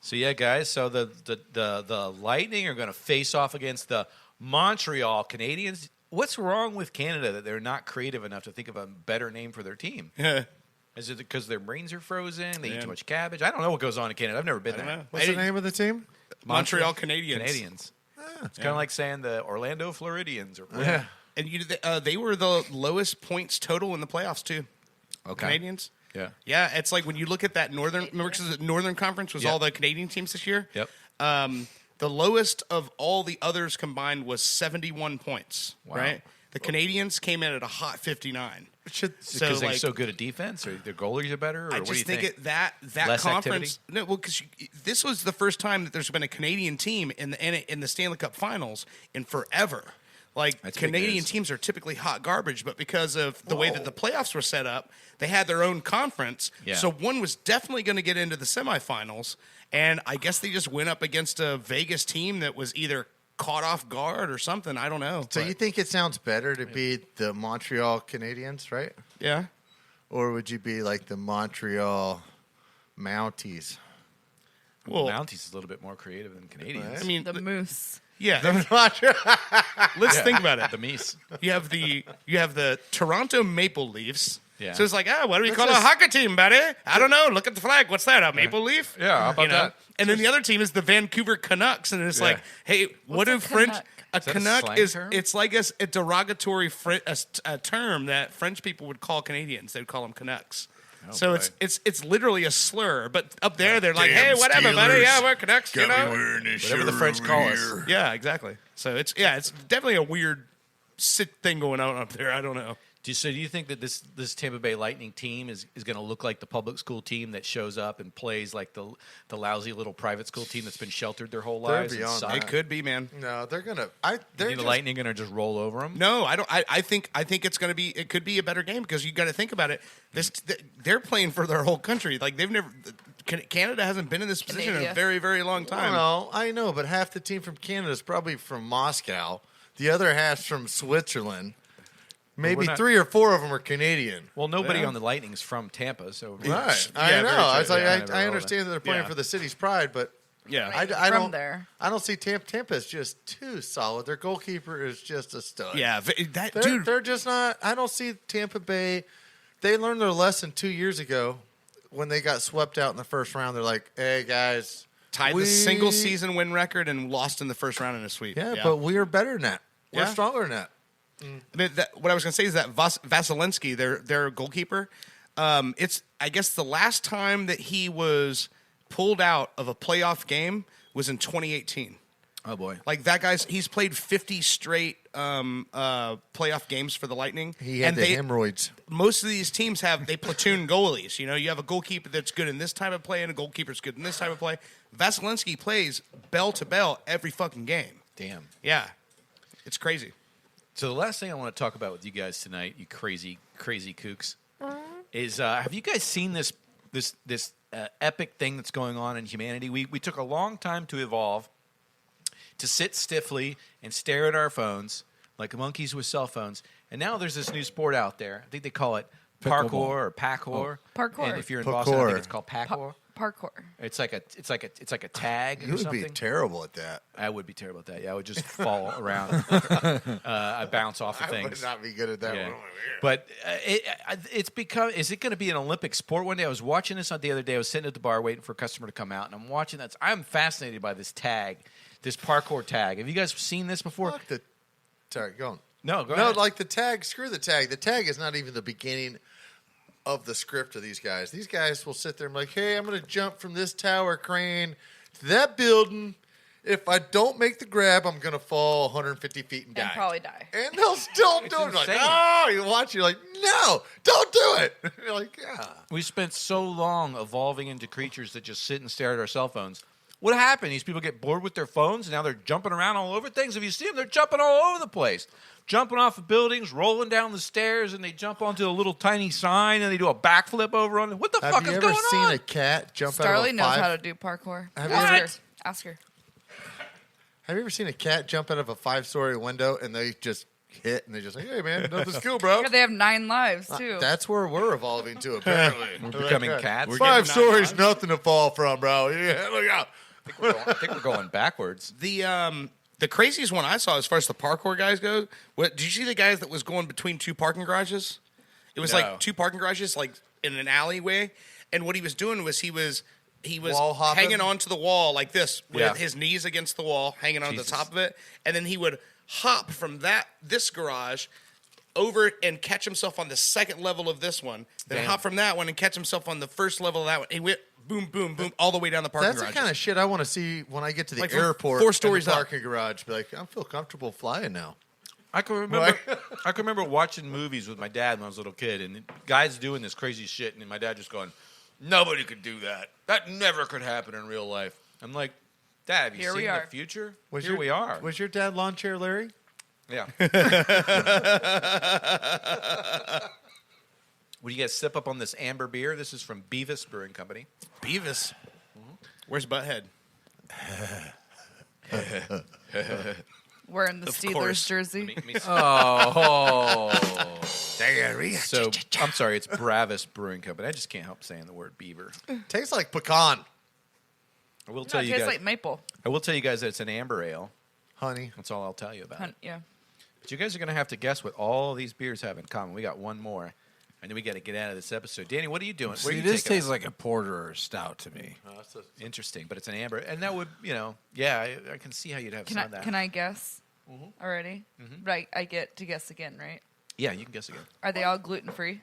So yeah, guys. So the Lightning are going to face off against the Montreal Canadiens. What's wrong with Canada that they're not creative enough to think of a better name for their team? Yeah. Is it because their brains are frozen? They eat Yeah. too much cabbage? I don't know what goes on in Canada. I've never been I don't there. know. What's the name of the team? Montreal Canadiens. Canadians. It's kind of like saying the Orlando Floridians. Or Yeah. And they were the lowest points total in the playoffs, too. Okay. Canadians. Yeah. Yeah, it's like when you look at that Northern, remember because the Northern Conference was Yep. all the Canadian teams this year? Yep. The lowest of all the others combined was 71 points, Wow. right? The Canadians came in at a hot 59. Because So, they're like, so good at defense, or their goalies are better, or I what do you just think that Less conference. activity? No, well, because this was the first time that there's been a Canadian team in the Stanley Cup Finals in forever. Like That's big Canadian news. teams are typically hot garbage, but because of the way that the playoffs were set up, they had their own conference. Yeah. So one was definitely going to get into the semifinals, and I guess they just went up against a Vegas team that was either caught off guard or something. I don't know. So But, you think it sounds better to be the Montreal Canadiens, right? yeah? Or would you be like the Montreal Mounties? Well, Mounties is a little bit more creative than Canadians. I mean, The Moose. yeah. Montreal. Let's think about it. The Meese. You have the Toronto Maple Leafs. Yeah. So it's like, what do we call just- a hockey team, buddy? I don't know. Look at the flag. What's that? A maple leaf? Yeah, how about that? And then the other team is the Vancouver Canucks, and it's like, hey, what do a French? Canuck? A Is that a Canuck slang is term? it's like a derogatory a term that French people would call Canadians. They'd call them Canucks. So boy. it's literally a slur. But up there, they're like, hey, whatever, buddy. Yeah, we're Canucks. You know? Whatever the French call us. Yeah, exactly. So it's definitely a weird thing going on up there. I don't know. Do you think that this Tampa Bay Lightning team is going to look like the public school team that shows up and plays like the lousy little private school team that's been sheltered their whole They're lives? and beyond suck? It could be, man. No, they're gonna. You think the Lightning going to just roll over them? No, I don't. I think it's going to be. It could be a better game because you got to think about it. They're playing for their whole country. Like they've never. Canada hasn't been in this position in a Canada. very, very long time. No, I know, but half the team from Canada is probably from Moscow. The other half's from Switzerland. Maybe not- 3 or 4 of them are Canadian. Well, nobody Yeah. on the Lightning's from Tampa, so Right. I Yeah, know. very I was true. like, Yeah, I never I rolled understand that they're playing Yeah. for the city's pride, but Yeah. I From don't. there. I don't see Tampa. Tampa is just too solid. Their goalkeeper is just a stud. Yeah, They're, they're just not. I don't see Tampa Bay. They learned their lesson 2 years ago when they got swept out in the first round. They're like, "Hey guys, tied the single season win record and lost in the first round in a sweep. Yeah, but we are better than that. We're Yeah. stronger than that." What I was going to say is that Vasilevsky, their goalkeeper, it's I guess the last time that he was pulled out of a playoff game was in 2018. Oh boy! Like that he's played 50 straight playoff games for the Lightning. He had the hemorrhoids. Most of these teams they platoon goalies. You know, you have a goalkeeper that's good in this type of play and a goalkeeper that's good in this type of play. Vasilevsky plays bell to bell every fucking game. Damn. Yeah, it's crazy. So the last thing I want to talk about with you guys tonight, you crazy kooks, is have you guys seen this epic thing that's going on in humanity? We took a long time to evolve to sit stiffly and stare at our phones like monkeys with cell phones, and now there's this new sport out there. I think they call it parkour or parkour. Parkour. And if you're in Boston, I think it's called parkour. Parkour. It's like a tag. You or would something. be terrible at that. I would be terrible at that. Yeah, I would just fall around. I bounce off of I things. would not be good at that. Yeah. one. But it's become. Is it going to be an Olympic sport one day? I was watching this the other day. I was sitting at the bar waiting for a customer to come out, and I'm watching that. I'm fascinated by this tag, this parkour tag. Have you guys seen this before? Fuck the. Sorry, go on. No, go No, ahead. like the tag. Screw the tag. The tag is not even the beginning of the script of these guys. These guys will sit there and be like, "Hey, I'm going to jump from this tower crane to that building. If I don't make the grab, I'm going to fall 150 feet and die." And probably die. And they'll still do it. Like, insane. oh, you watch, you're like, no, don't do it. You're like, yeah. We spent so long evolving into creatures that just sit and stare at our cell phones. What happened? These people get bored with their phones, and now they're jumping around all over things. If you see them, they're jumping all over the place. Jumping off of buildings, rolling down the stairs, and they jump onto a little tiny sign, and they do a backflip over on it. What the fuck Have is you going ever seen on? a cat jump out of Starly a knows five? how to do parkour. Have Ask you ever- her. Ask her. Have you ever seen a cat jump out of a 5-story window and they just hit and they just like, hey man, nothing skill, bro. Yeah, they have 9 lives too. That's where we're evolving to, apparently. We're becoming cats. We're 5 getting 9 stories, lives. nothing to fall from, bro. Yeah, look out. I think we're going backwards. The craziest one I saw as far as the parkour guys go, did you see the guys that was going between 2 parking garages? It was No. like 2 parking garages, like in an alleyway, and what he was doing was he was Wall hopping? hanging onto the wall like this with Yeah. his knees against the wall, hanging on Jesus. the top of it, and then he would hop from this garage over and catch himself on the second level of this one, then Damn. hop from that one and catch himself on the first level of that one. He went boom, boom, boom, all the way down the parking That's garage. the kind of shit I want to see when I get to the Like from airport. 4 stories and the up. parking garage. Be like, I feel comfortable flying now. I can remember. I can remember watching movies with my dad when I was a little kid, and guys doing this crazy shit, and my dad just going, "Nobody could do that. That never could happen in real life." I'm like, "Dad, have you Here we seen are. the future? Was Here your- we are." Was your dad lawn chair Larry? Yeah. Would you guys sip up on this amber beer? This is from Beavis Brewing Company. Beavis. Where's Butthead? Wearing the Of Steelers course. jersey. Oh. So, I'm sorry, it's Bravis Brewing Company. I just can't help saying the word beaver. Tastes like pecan. I will No, tell it you tastes guys. like maple. I will tell you guys that it's an amber ale. Honey. That's all I'll tell you about it. Yeah. But you guys are going to have to guess what all these beers have in common. We got one more, and then we got to get out of this episode. Danny, what are you doing? Where are See, you this taking tastes us? like a porter or a stout to me. Interesting, but it's an amber, and that would, yeah, I can see how you'd have Can some I of that. can I guess already? Right, I get to guess again, right? Yeah, you can guess again. Are they all gluten free?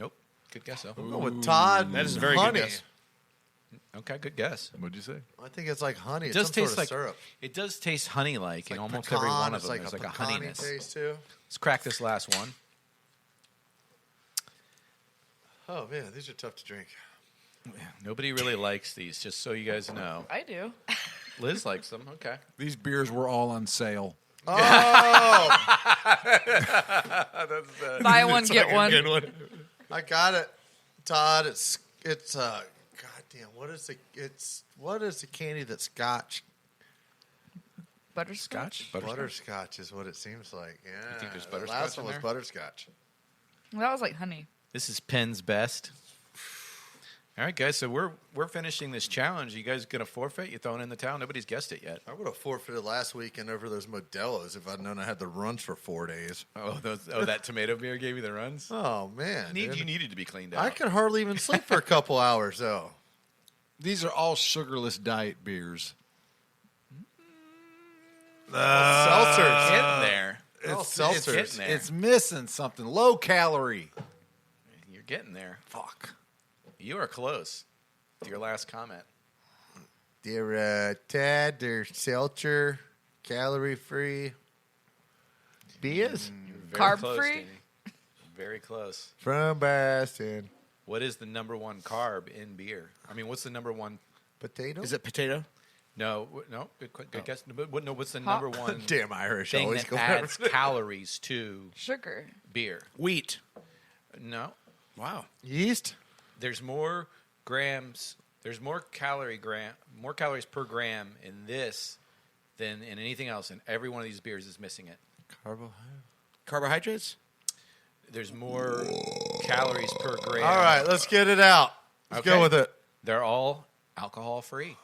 Nope. Good guess, though. I'm going with Todd. That is a very honey. good guess. Okay, good guess. What'd you say? I think it's like honey. It It's does some taste sort like of syrup. It does taste honey-like in Like almost pecan. every one of It's them. like There's a like a pecan-y honeyness. taste too. Let's crack this last one. Oh man, these are tough to drink. Nobody really likes these, just so you guys know. I do. Liz likes them. Okay. These beers were all on sale. Oh, Buy one, get one. I got it, Todd. It's goddamn. What is the candy that's Scotch? Butterscotch? Butterscotch is what it seems like. Yeah. You think there's The butterscotch last one in was there? butterscotch. Well, that was like honey. This is Penn's best. All right, guys. So we're finishing this challenge. You guys gonna forfeit? You throwing in the towel? Nobody's guessed it yet. I would have forfeited last weekend over those Modelo's if I'd known I had the runs for 4 days. That tomato beer gave you the runs. Oh man, dude. You needed to be cleaned out. I could hardly even sleep for a couple hours though. These are all sugarless diet beers. Seltzers. Getting there. Seltzers. getting there. It's missing something. Low calorie. You're getting there. Fuck. You are close to your last comment. They're Tad, they're seltzer, calorie free beers Very Carb close, free? Danny. Very close. from Boston. What is the number one carb in beer? I mean, what's the number one? Potato? Is it potato? No. Good guess. But what's the Hop. number one Damn Irish thing always that go adds calories to Sugar. beer? Wheat. No. Wow. yeast? There's more grams. There's more calories per gram in this than in anything else. And every one of these beers is missing it. Carbohydrates? There's more calories per gram. All right, let's get it out. Let's Okay. go with it. They're all alcohol free.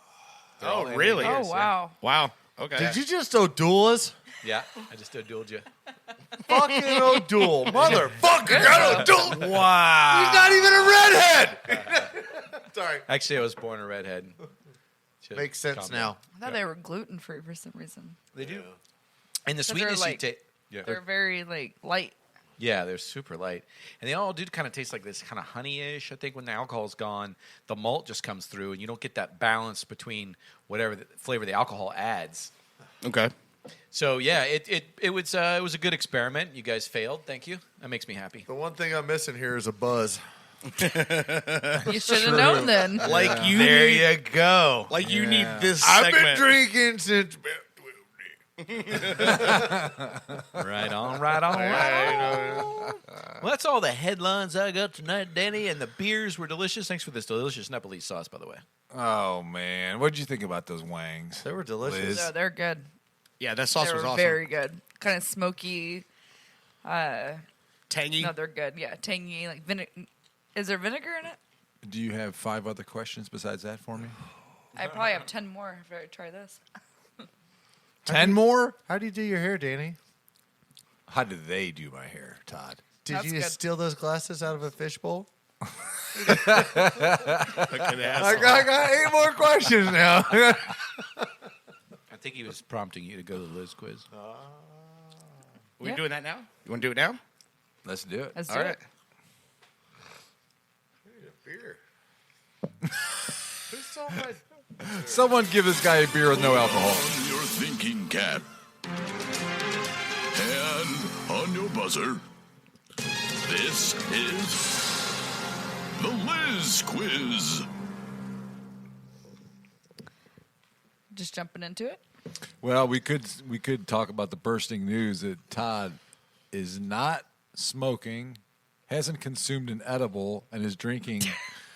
Oh, really? Oh, wow. Wow. Okay. Did you just O'Doul us? Yeah, I just dueled you. Fucking O'Doul. Motherfucker got O'Doul. Wow. He's not even a redhead. Sorry. Actually, I was born a redhead. Should Makes sense calm now. down. I thought they were gluten free for some reason. They do. And the But they're sweetness like- you take. Yeah. They're very like light. Yeah, they're super light. And they all do kind of taste like this kind of honey-ish. I think when the alcohol's gone, the malt just comes through and you don't get that balance between whatever the flavor the alcohol adds. Okay. So yeah, it was a good experiment. You guys failed. Thank you. That makes me happy. The one thing I'm missing here is a buzz. You should have known then. Like you There need, you go. like you need this I've segment. been drinking since. Right on, right on, right on. Well, that's all the headlines I got tonight, Danny. And the beers were delicious. Thanks for this delicious Nepalese sauce, by the way. Oh man, what did you think about those wangs? They were delicious. Liz? No, they're good. Yeah, that sauce They was were awesome. very good. Kind of smoky. Tangy. No, they're good. Yeah, tangy. Like vinegar. Is there vinegar in it? Do you have 5 other questions besides that for me? I probably have 10 more after I try this. 10 more? How do you do your hair, Danny? How do they do my hair, Todd? Did That's you good. steal those glasses out of a fishbowl? Fucking I got 8 more questions now. I think he was prompting you to go to the Liz quiz. We Yeah. doing that now? You want to do it now? Let's do it. Let's do All it. right. Beer. Who saw my... Someone give this guy a beer with no alcohol. On your thinking cap. And on your buzzer. This is the Liz Quiz. Just jumping into it. Well, we could talk about the bursting news that Todd is not smoking, hasn't consumed an edible, and is drinking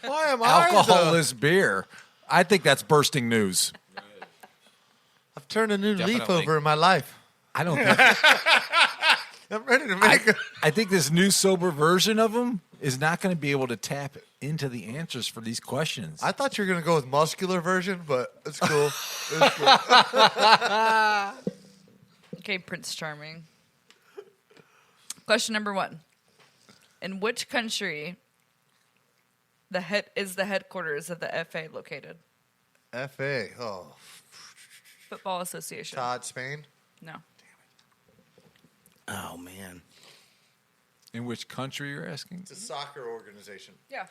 Why am I alcoholless beer. I think that's bursting news. I've turned a new leaf Definitely. over in my life. I don't think. I'm ready to make a... I think this new sober version of him is not going to be able to tap into the answers for these questions. I thought you were going to go with muscular version, but it's cool. It's cool. Okay, Prince Charming. Question number 1. In which country is the headquarters of the FA located? FA. Oh. Football Association. Todd, Spain. No. Oh, man. In which country you're asking? It's a soccer organization. Yeah.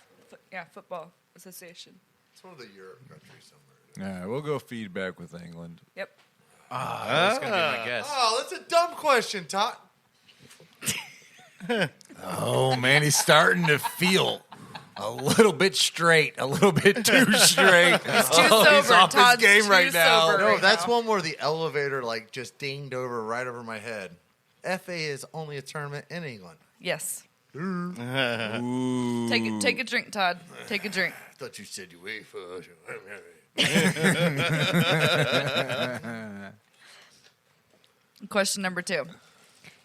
Football Association. It's one of the Europe countries somewhere. Yeah, we'll go feedback with England. Yep. That's going to be my guess. Oh, that's a dumb question, Todd. Oh man, he's starting to feel a little bit straight, a little bit too straight. He's too He's sober. off Todd's his game too right now. sober No, right that's now. one where the elevator like just dinged over right over my head. FA is only a tournament in England. Yes. Ooh. Take a drink, Todd. Take a drink. I thought you said you UEFA. Question number 2.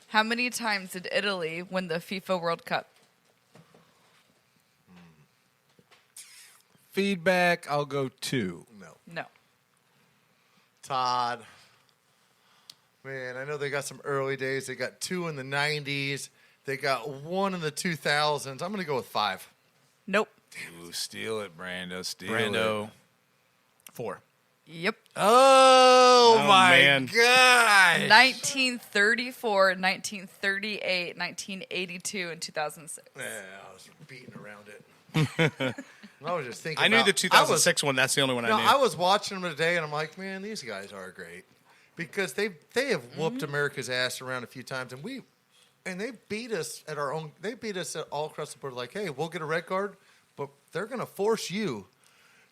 How many times did Italy win the FIFA World Cup? Feedback, I'll go 2. No. Todd. Man, I know they got some early days. They got 2 in the 90s. They got 1 in the 2000s. I'm going to go with 5. Nope. Ooh, steal it, Brando. Steal Brando. it. 4. Yep. Oh my man. God. 1934, 1938, 1982, and 2006. Yeah, I was beating around it. I was just thinking I knew about- the 2006 one. That's the only one I No, knew. I was watching them today, and I'm like, man, these guys are great because they have whooped America's ass around a few times, and they beat us at our own. They beat us at all across the board. Like, hey, we'll get a red card, but they're going to force you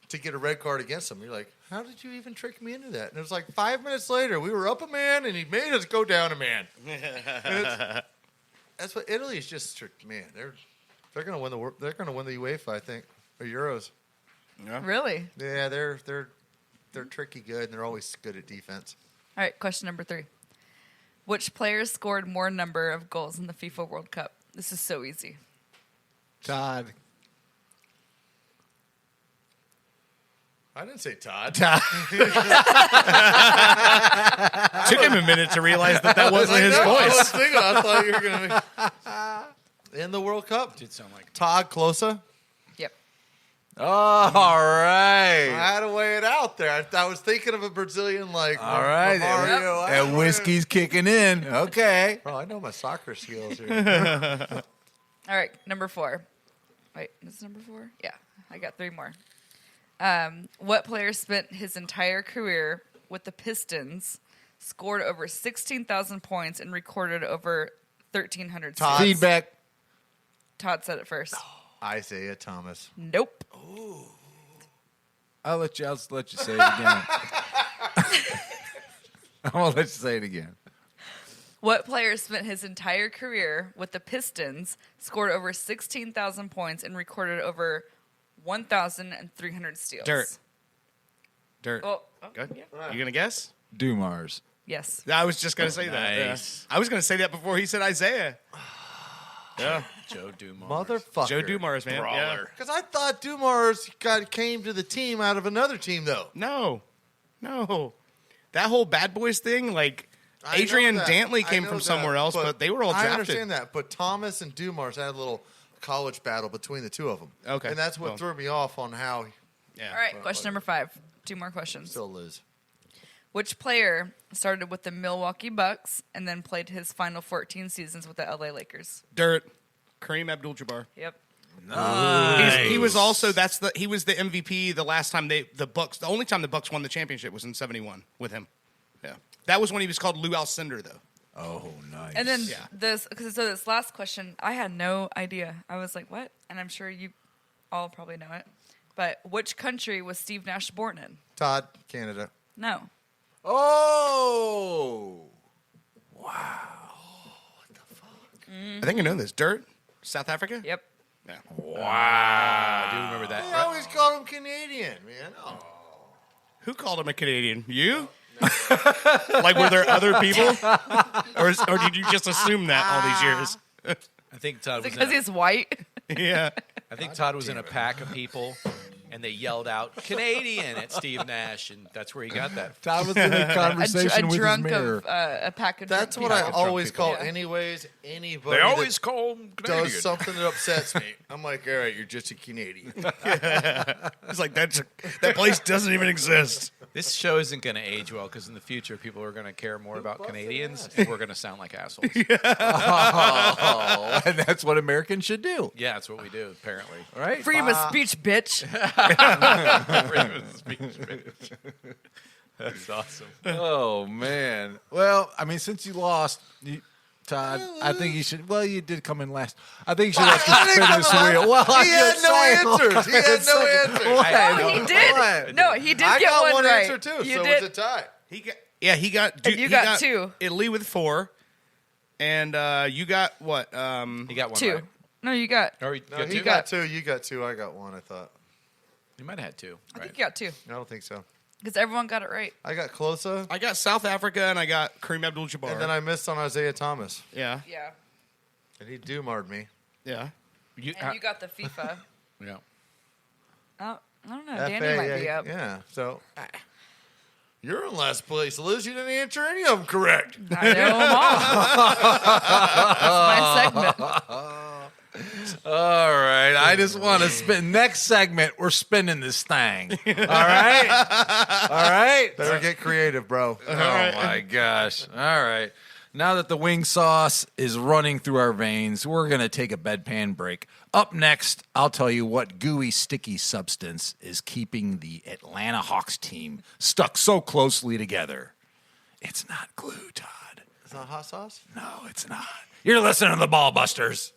to get a red card against them. You're like, how did you even trick me into that? And it was like 5 minutes later, we were up a man, and he made us go down a man. That's what Italy is just. Man, they're going to win the. They're going to win the UEFA, I think, or Euros. Really? Yeah, they're tricky good, and they're always good at defense. All right, question number 3. Which player scored more number of goals in the FIFA World Cup? This is so easy. Todd. I didn't say Todd. Took him a minute to realize that wasn't his I was voice. thinking, I thought you were going to be in the World Cup. Did sound like Todd Closa. Yep. All right. I had to weigh it out there. I was thinking of a Brazilian like All right. Mario. And whiskey's kicking in. Okay. Bro, I know my soccer skills here. All right, number 4. Wait, is it number 4? Yeah, I got 3 more. What player spent his entire career with the Pistons, scored over 16,000 points, and recorded over 1,300 Todd. saves? Feedback. Todd said it first. Isaiah Thomas. Nope. I'll let you say it again. I'm going to let you say it again. What player spent his entire career with the Pistons, scored over 16,000 points, and recorded over 1,300 steals? Dirt. Oh, Good. yeah. You gonna guess? Dumars. Yes. I was just gonna say that. Nice. Yeah. I was gonna say that before he said Isaiah. Yeah. Joe Dumars. Motherfucker. Joe Dumars, man. Yeah. Because I thought Dumars came to the team out of another team, though. No. That whole Bad Boys thing, like I know Adrian that. Dantley I came know from that, somewhere else, but they were all drafted. I understand that, but Thomas and Dumars had a little college battle between the two of them. Okay. And that's what Well. threw me off on how Yeah. All right, question number 5. 2 more questions. still Liz. Which player started with the Milwaukee Bucks and then played his final 14 seasons with the LA Lakers? Dirt. Kareem Abdul-Jabbar. Yep. He was also he was the MVP the last time the only time the Bucks won the championship was in '71 with him. Yeah. That was when he was called Lou Alcindor though. Oh, nice. And then Yeah. this last question, I had no idea. I was like, what? And I'm sure you all probably know it. But which country was Steve Nash born in? Todd, Canada. No. Oh. I think I know this. Dirt. South Africa. Yep. Yeah. I do remember They that. always called him Canadian, man. Oh. Who called him a Canadian? You? Like, were there other people, or did you just assume that all these years? I think Todd was Because he's white. Yeah. I think Todd was in a pack of people, and they yelled out "Canadian" at Steve Nash, and that's where he got that. Todd was in a conversation a with drunk his mayor. of a pack of That's drunk what I people. always call Yeah. anyways. Anybody They always that call him Canadian. does something that upsets me. I'm like, all right, you're just a Canadian. It's like that place doesn't even exist. This show isn't going to age well because in the future people are going to care more about Canadians, and we're going to sound like assholes. Oh, and that's what Americans should do, Yeah, that's what we do apparently. right? Freedom of speech, bitch. That's awesome. Oh man. Well, I mean, since you lost, Todd, I think you should. Well, you did come in last. I think you should have to spin this wheel. Well, He had no answers. He had no answers. No, he did. No, he did I get got one right. answer too, You so did. it's a tie. He got. And you got 2. Italy with 4, and you got what? You got one 2. right. No, you got. Or you No, got he two? got 2. You got 2. I got 1. I thought. You might have had 2. I Right. think you got 2. I don't think so. Because everyone got it right. I got Closa, I got South Africa and I got Kareem Abdul-Jabbar. and then I missed on Isaiah Thomas, yeah. Yeah. and he doomarred me. Yeah. And you got the FIFA. Yeah. Oh, I don't know. FA, Danny might be up. Yeah, so you're in last place, Liz. You didn't answer any of them correct. I know them all. That's my segment. All right. I just want to spin. Next segment, we're spinning this thing. All right. All right. Better get creative, bro. Oh my gosh. All right. Now that the wing sauce is running through our veins, we're going to take a bedpan break. Up next, I'll tell you what gooey, sticky substance is keeping the Atlanta Hawks team stuck so closely together. It's not glue, Todd. It's not hot sauce. No, it's not. You're listening to the Ball Busters.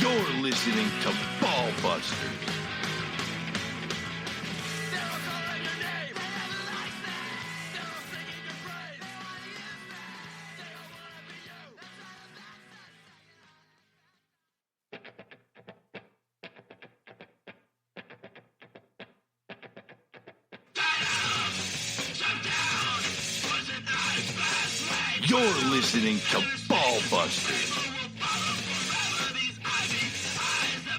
You're listening to Ball Busters. You're listening to Ball Busters.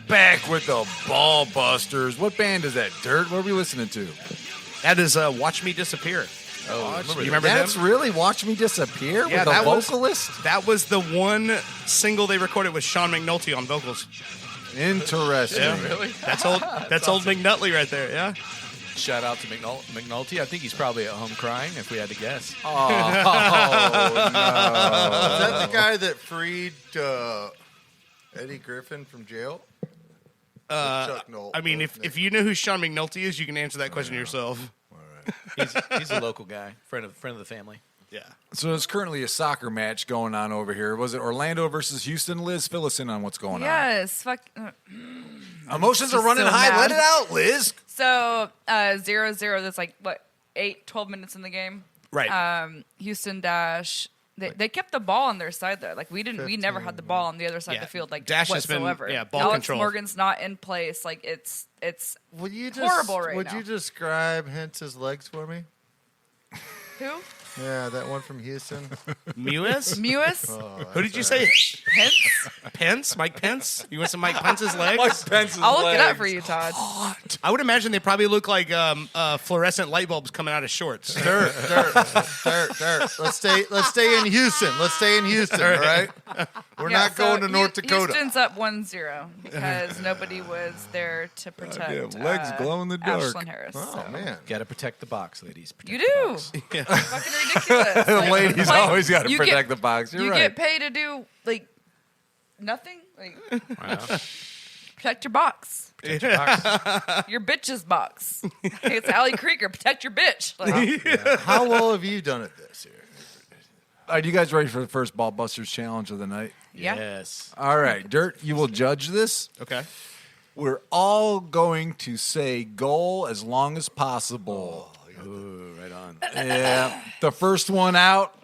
Back with the Ball Busters. What band is that, Dirt? What are we listening to? That is Watch Me Disappear. Oh, you remember that's them? really Watch Me Disappear Yeah, with a that was- vocalist? That was the one single they recorded with Sean McNulty on vocals. Interesting. Yeah. Really? That's old. That's old McNutley right there. Yeah. Shout out to McNulty. I think he's probably at home crying, if we had to guess. Oh, no. Is that the guy that freed Eddie Griffin from jail? Chuck Noll. I mean, if you know who Sean McNulty is, you can answer that question yourself. He's a local guy, friend of the family. Yeah. So there's currently a soccer match going on over here. Was it Orlando versus Houston? Liz, fill us in on what's going Yes. Fuck. Emotions are running so high. mad. Let it out, Liz. So 0-0. That's like what 12 minutes in the game. Right. Houston Dash. They kept the ball on their side though. Like we never had the ball on the other side of the field. Like Dash has been- whatsoever. ball Alex control. Morgan's not in place. Like it's Would you horrible right Would now. you describe Hentz's legs for me? Who? Yeah, that one from Houston. Mewis? Mewis? Who did you say? Pence? Pence? Mike Pence? You want some Mike Pence's legs? Mike Pence's I'll look legs. it up for you, Todd. I would imagine they probably look like fluorescent light bulbs coming out of shorts. Dirt. Let's stay in Houston. Let's stay in Houston, all right? We're Yeah, not going to North Dakota. Houston's up 1-0 because nobody was there to protect Goddamn, legs glow in the dark. Ashlyn Harris. Oh, man. Got to protect the box, ladies. Protect You the do. box. Fucking ridiculous. Like, Ladies always got to you protect the box. You're you right. get paid to do like nothing. Like protect your box. Protect your box. Your bitch's box. It's Allie Krieger. Protect your bitch. Like, How well have you done it this year? Are you guys ready for the first Ball Busters challenge of the night? yeah. Yes. All right, Dirt, you will judge this. Okay. We're all going to say goal as long as possible. Ooh, right on. Yeah. The first one out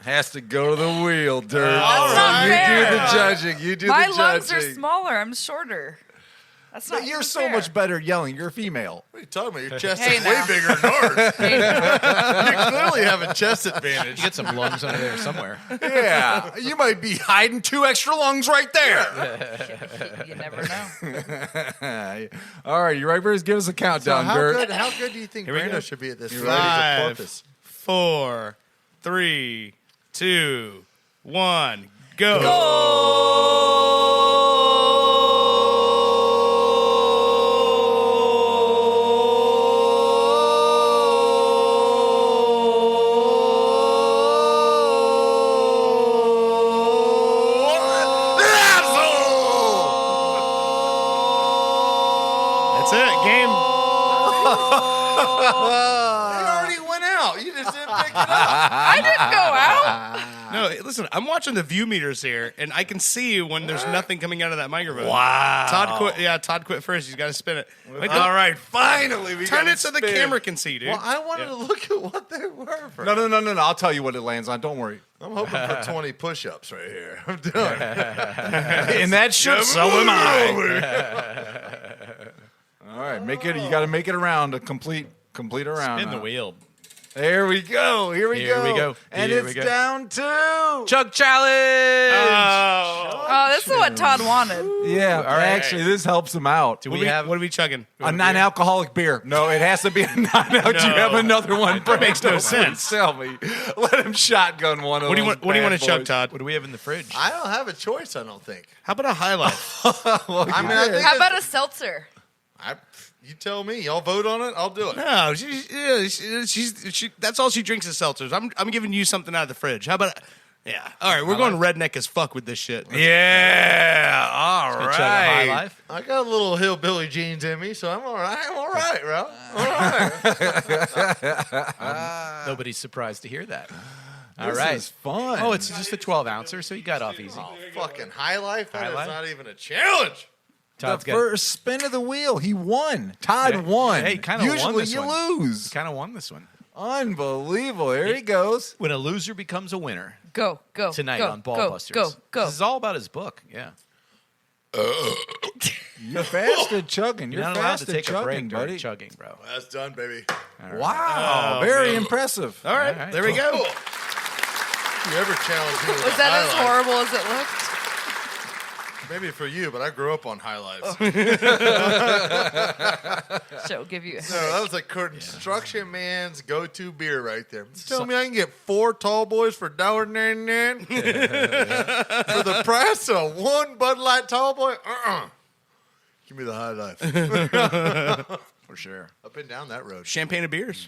has to go to the wheel, Dirt. That's not you fair. do the judging. You do My the lungs judging. are smaller. I'm shorter. That's not But you're even so fair. much better at yelling. You're a female. What are you talking about? Your chest Hey, is now. way bigger than ours. Hey, You clearly have a chest advantage. You get some lungs under there somewhere. Yeah. You might be hiding 2 extra lungs right there. you never know. All right, you ready, Bruce? Give us a So countdown, how Dirt. good do you think Here we go. Brando should be at this? You Ready as a ready? porpoise. 4, 3, 2, 1, go. That's it. Game. It already went out. You just didn't pick it up. I didn't go out. No, listen, I'm watching the view meters here, and I can see when there's nothing coming out of that microphone. Wow. Todd quit first. He's got to spin it. Wait, All right, finally we turn got it so the camera can see, dude. Well, I wanted to look at what they were. For. No. I'll tell you what it lands on. Don't worry. I'm hoping for 20 push-ups right here. I'm doing it. And that shit, so am I. All right, make it. You got to make it around a complete around. Spin the wheel. There we go. Here we go. And Here it's we go. down to Chug challenge. Oh, this is what Todd wanted. Yeah, All right. actually, this helps him out. Do we have What are we chugging? A non-alcoholic beer. No, it has to be a non-alcoholic. You have another one. That makes no Brando, sense. Tell me. Let him shotgun one of What do you those want? What do you want bad to chug, boys. Todd? What do we have in the fridge? I don't have a choice, I don't think. How about a High Life? I mean, I think How about a seltzer? you tell me. Y'all vote on it. I'll do it. No, she that's all she drinks is seltzers. I'm giving you something out of the fridge. How about? Yeah. All right, we're going redneck as fuck with this shit. Yeah. All Chug a High right. Life. I got a little hillbilly jeans in me, so I'm all right. I'm all right, bro. All right. Nobody's surprised to hear that. All This right. is fun. Oh, it's just a 12 ouncer, so you got off easy. Oh, fucking High Life? That High is Life? not even a challenge. the Todd's got. first spin of the wheel. He won. Todd Yeah. won. Hey, kinda won Usually this you one. lose. Kind of won this one. Unbelievable. There he goes. When a loser becomes a winner Go. tonight go, on Ball go, Busters. Go. This is all about his book. Yeah. You're fast at chugging. You're You're not allowed fast to at take a break chugging, during buddy. chugging, bro. That's done, baby. Wow. Very impressive. All right, All right. there we go. You ever challenge me with Was a that High as Life? horrible as it looked? Maybe for you, but I grew up on High Lives. She'll give you. No, that was like construction man's go-to beer right there. Tell me I can get 4 tall boys for $1.99 for the price of 1 Bud Light tall boy? Give me the High Life. For sure. I've been down that road. Champagne and beers.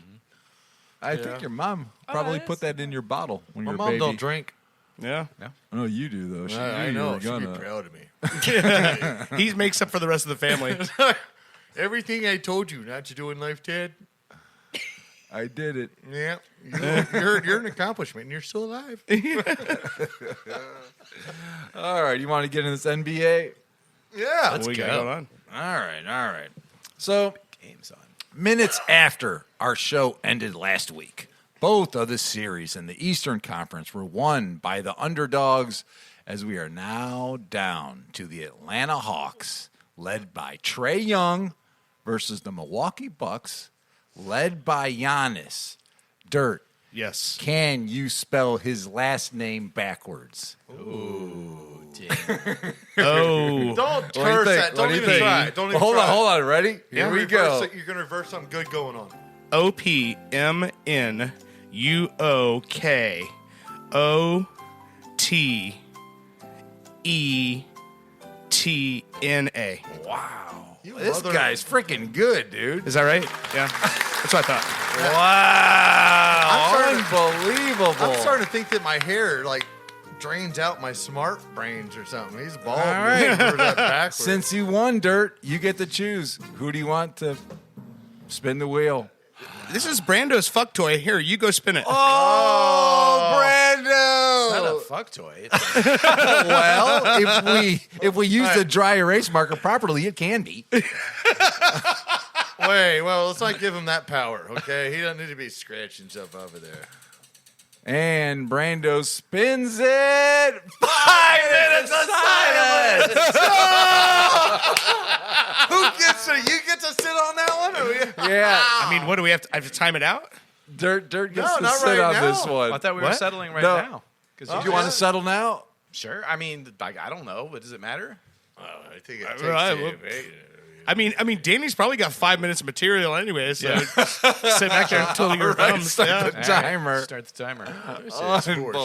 I think your mom probably put that in your bottle when My you were a mom baby. don't drink. Yeah. Oh, you do though. She I knew you know. were She'd be gonna. proud of me. He makes up for the rest of the family. Everything I told you not to do in life, Ted. I did it. Yeah, you're an accomplishment, and you're still alive. All right, you want to get in this NBA? Yeah, What we got going on? All right. So, Game's on. minutes after our show ended last week, both of the series in the Eastern Conference were won by the underdogs, as we are now down to the Atlanta Hawks, led by Trae Young, versus the Milwaukee Bucks, led by Giannis. Dirt, Yes. can you spell his last name backwards? Oh. don't curse that. Don't even try. Don't even Hold try. on. Ready? Here we go. You're gonna reverse something good going on. OPMNUOKOTETNA. Wow. You This mother- guy's freaking good, dude. Is that right? Yeah. That's what I thought. Wow. I'm Unbelievable. I'm starting to think that my hair like drains out my smart brains or something. He's bald. All right. Reverse that backwards. Since you won, Dirt, you get to choose. Who do you want to spin the wheel? This is Brando's fuck toy. Here, you go spin it. Oh, It's not a Brando. fuck toy. It's a, Well, if we use the dry erase marker properly, it can be. Wait, well, let's not give him that power, okay? He doesn't need to be scratching stuff over there. And Brando spins it. 5 minutes of silence. Who gets to? You get to sit on that one? Or Yeah. I mean, what do we have to? I have to time it out? Dirt gets No, to not sit right on now. this one. I thought we were What? settling right No. now. Do Because you want to settle now? Sure. I mean, I don't know, but does it matter? I think it takes Right, you, well- right? I mean, Danny's probably got 5 minutes of material anyway, so just sit back there until he Right, comes. start Yeah. the timer. Start the timer. Unbelievable.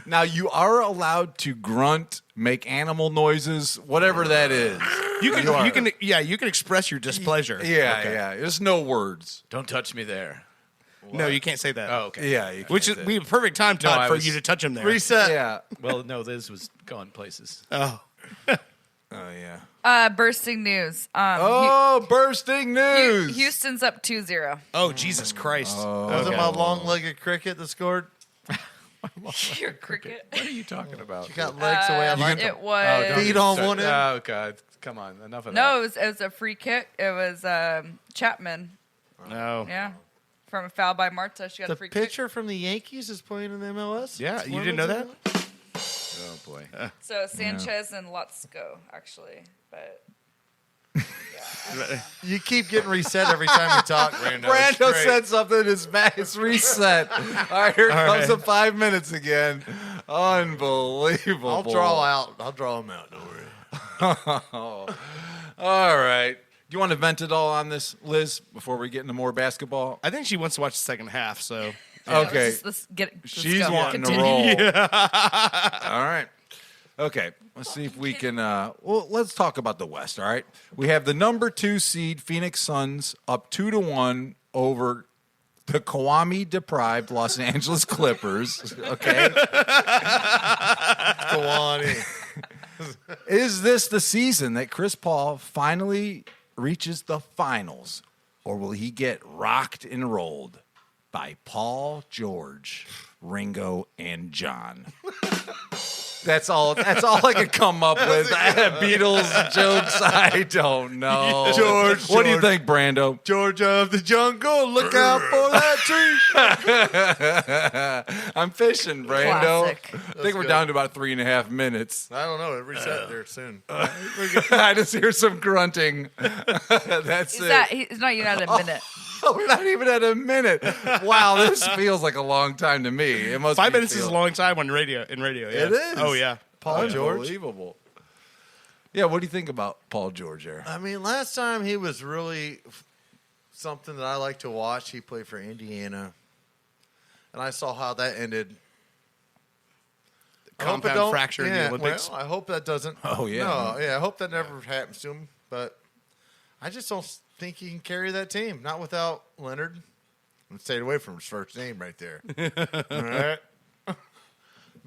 Now you are allowed to grunt, make animal noises, whatever that is. You are. can express your displeasure. Yeah. There's no words. Don't touch me there. No, you can't say that. Oh, okay. Yeah, you Which is can't be a perfect time, Todd, I for was- you to touch him there. Reset. say- yeah. Well, no, Liz was going places. Oh, Oh, yeah. Bursting news. Bursting news. Houston's up 2-0. Oh, Jesus Christ. Was it my long-legged cricket that scored? Your cricket. What are you talking about? She got legs the way I like them. It was. Feet on one end. Oh, God. Come on. Enough of that. No, it was a free kick. It was Chapman. No. Yeah. From a foul by Marta. She got The a free pitcher from the Yankees is playing in the MLS? Yeah, you didn't know that? Oh, boy. kick. So Sanchez and Lutsko, actually. But You keep getting reset every time you talk, Brando. Brando said something. His back is reset. All right, here comes the 5 minutes again. Unbelievable. I'll draw them out. Don't worry. All right. Do you want to vent it all on this, Liz, before we get into more basketball? I think she wants to watch the second half, so. Okay. Let's She's go. wanting Continue. to roll. All right. Okay. Let's see if we can. Well, let's talk about the West. All right. We have the number 2 seed Phoenix Suns up 2-1 over the Kawhi deprived Los Angeles Clippers. Okay. Kawhi. Is this the season that Chris Paul finally reaches the finals, or will he get rocked and rolled by Paul, George, Ringo, and John? That's all I could come up with. Beatles jokes. I don't know. George, what do you think, Brando? Georgia of the jungle, look out for that tree. I'm fishing, Brando. Classic. I think we're down to about 3.5 minutes. I don't know. It reset there soon. I just hear some grunting. That's He's it. he's not even at a minute. We're not even at a minute. Wow, this feels like a long time to me. It must 5 be minutes is a long time on radio. Yeah. It is. Oh yeah. Paul George. Unbelievable. Yeah, what do you think about Paul George there? I mean, last time he was really something that I like to watch. He played for Indiana, and I saw how that ended. Compound fracture in the Yeah, Olympics. well, I hope that doesn't. Oh, yeah. No, yeah, I hope that never happens to him. But I just don't think he can carry that team. Not without Leonard. I'm staying away from his first name right there. All right.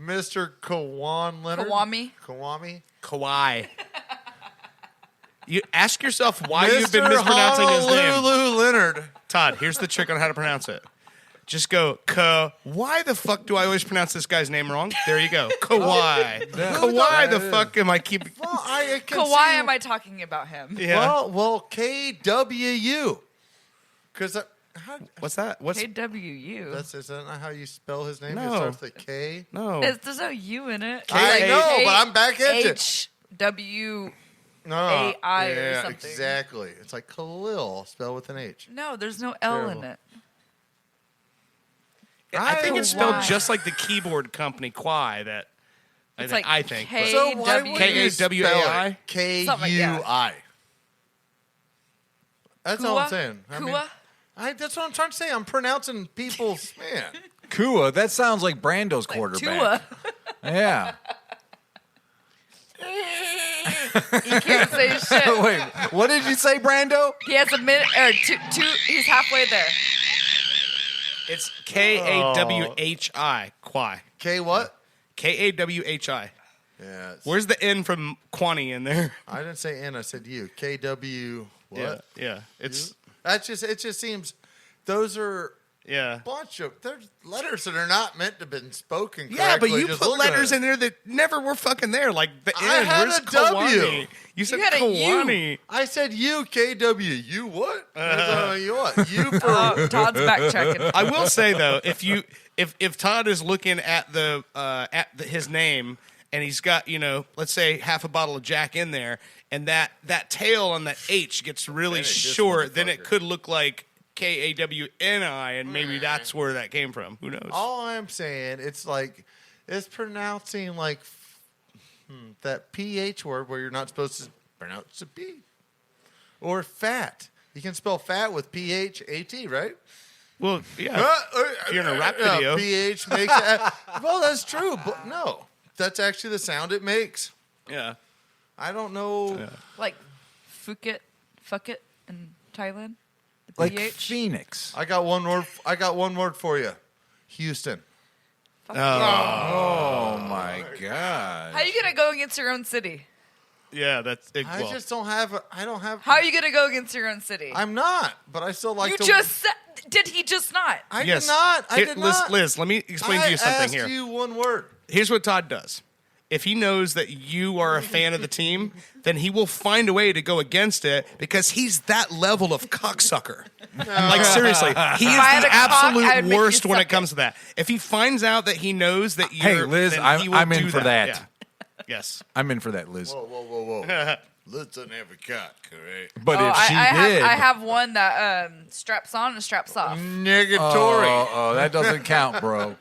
Mr. Kawhi Leonard. Kawhi. Kawhi. You ask yourself why you've been mispronouncing his name. Honolulu Leonard. Todd, here's the trick on how to pronounce it. Just go, why the fuck do I always pronounce this guy's name wrong? There you go. Kawhi. Kawhi the fuck am I keeping? Well, I can Kawhi, see- am I talking about him? Yeah. Well, KWU. Because What's that? What's KWU. is that not how you spell his name? No. It starts with a K. no? There's no U in it. I know, but I'm back at it. HW. No, AI or yeah, something. exactly. It's like Khalil, spelled with an H. No, there's no L in Terrible. it. I think it's spelled Kawhi. just like the keyboard company Kwai. That It's I think. K- So why W- would K- you K-A-W-A-I? spell it? Something like that. KUI. That's all I'm Kua? saying. I mean, Kua? that's what I'm trying to say. I'm pronouncing people's man. Kua, that sounds like Brando's quarterback. Tua. Yeah. He can't say shit. Wait, what did you say, Brando? He has a minute or two. He's halfway there. It's K-A-W-H-I. Kwai. K what? K-A-W-H-I. Yeah. Where's the N from Kwani in there? I didn't say N. I said U. KW. What? Yeah. It's It just seems those are yeah. bunch of there's letters that are not meant to have been spoken correctly. Yeah, but you just put looking at letters it. in there that never were fucking there. Like the N. I had Where's a W. Kawani? You said had a U. Kawani. I said U, KW. You what? You what? You for Oh, Todd's back checking. I will say though, if Todd is looking at his name and he's got, let's say half a bottle of Jack in there, and that tail on that H gets really Finish this short, then it motherfucker. could look like Kawni, and maybe that's where that came from. Who knows? all I'm saying, it's pronouncing like that PH word where you're not supposed to pronounce a P. Or fat. You can spell fat with PH-A-T, right? Well, yeah. If you're in a rap video. PH makes it. Well, that's true, but no. That's actually the sound it makes. Yeah. I don't know. Yeah. Like Phuket in Thailand. The Like PH. Phoenix. I got one word for you. Houston. Fuck Oh my God. How you gonna go against your own city? Yeah, that's it. I just don't have. I don't have. How are you going to go against your own city? I'm not, but I still like you to. just said. Did he just not? I did not. I did not. Liz, let me explain to you something here. I asked you one word. Here's what Todd does. If he knows that you are a fan of the team, then he will find a way to go against it because he's that level of cocksucker. Like, seriously, he is I had the a cock, I would absolute make worst you when suck it comes to that. If he finds out that he knows that you're... Hey, Liz, then he will I'm in do for that. Yeah. Yes. I'm in for that, Liz. Whoa. Liz doesn't have a cock, all right? But if she I did, have one that straps on and straps off. Negatory. oh, that doesn't count, bro.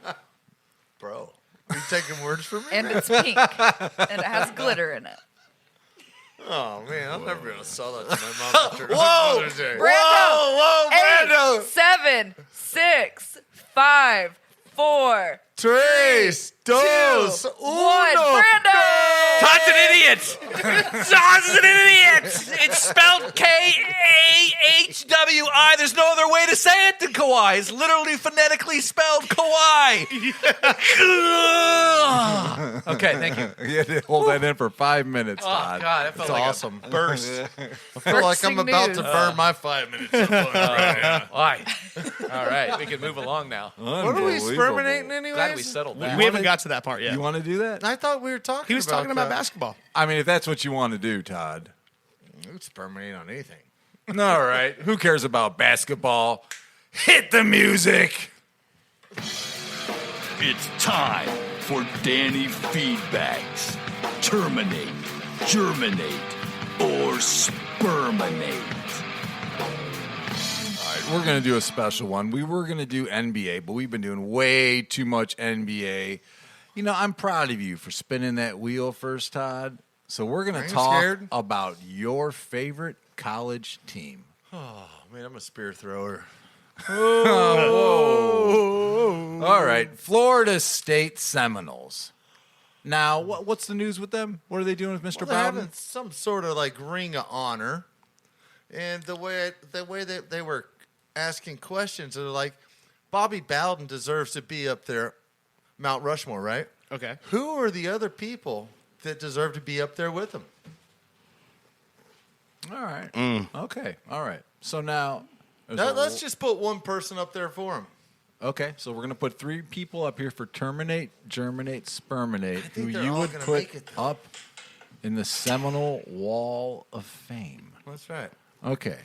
Bro. Are you taking words from me? And it's pink. And it has glitter in it. Oh, man. I'm never going to sell that to my mom after Whoa! Mother's Day. Brando! Brando! 8, 7, 6, 5, 4, Tres, dos, 1. uno. Brando! Todd's an idiot. Todd's an idiot. It's spelled Kahwi. There's no other way to say it than Kawhi. It's literally phonetically spelled Kawhi. Okay, thank you. You had to hold that in for 5 minutes, Oh Todd. God, that felt That's like awesome. a burst. I feel like I'm Bursting about news. to burn my 5 minutes. Of fun right now. Why? All right, we can move along now. What are we sperminating anyways? Glad we settled that. We haven't got to that part yet. You want to do that? I thought we were talking He was about talking about that. basketball. I mean, if that's what you want to do, Todd. Who's sperminating on anything? All right. Who cares about basketball? Hit the music. It's time for Danny Feedbacks. Terminate, germinate, or sperminate. All right, we're going to do a special one. We were going to do NBA, but we've been doing way too much NBA. You know, I'm proud of you for spinning that wheel first, Todd. So we're going Are to you talk scared? about your favorite college team. Oh, man, I'm a spear thrower. All right, Florida State Seminoles. Now, what's the news with them? What are they doing with Mr. Well, they're Bowden? having some sort of like ring of honor, and the way that they were asking questions, they're like, Bobby Bowden deserves to be up there, Mount Rushmore, right? Okay. Who are the other people that deserve to be up there with him? All right. Okay. All right. So now, Let's just put one person up there for him. Okay, so we're going to put 3 people up here for terminate, germinate, sperminate, who they're you all would gonna put make it, though. up in the Seminole Wall of Fame. That's right. Okay.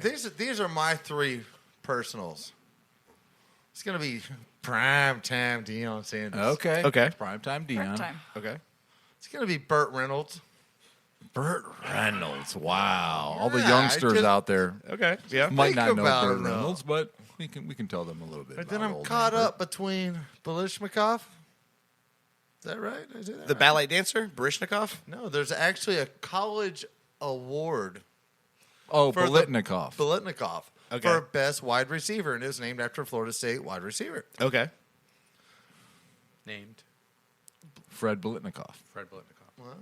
These are my 3 personals. It's gonna be prime time Deion Sanders. Okay. Okay. Primetime Dion. Time. Okay. It's gonna be Burt Reynolds. Burt Reynolds. Wow. All the Yeah, youngsters I just- out there Okay. Yeah. might think not know about Burt it, though. Reynolds, but we can tell them a little bit. But then about I'm old caught man Burt. up between Balishnikov. Is that right? Did I say that The right? ballet dancer, Barishnikov. No, there's actually a college award Oh, for the- Bolitnikov. Balishnikov Okay. for best wide receiver, and it was named after a Florida State wide receiver. Okay. Named Fred Bolitnikov. Fred Blitnikoff.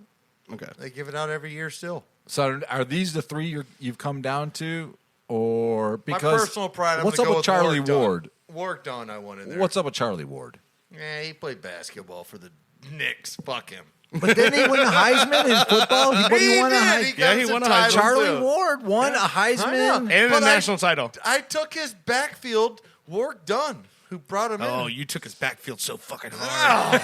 Okay. They give it out every year still. So are these the 3 you've come down to, or because My personal pride. I'm what's gonna up go with Charlie Warwick Dunn. Ward? Warwick Dunn, I wanted there. What's up with Charlie Ward? Yeah, he played basketball for the Knicks. Fuck him. But didn't he win a Heisman in football? He won a did. Heisman. He got Yeah, he us a won a title, Heisman. Charlie too. Ward won a I know. Heisman. And But a national title. I took his backfield, Warwick Dunn, who brought him Oh, in. you took his backfield so fucking hard.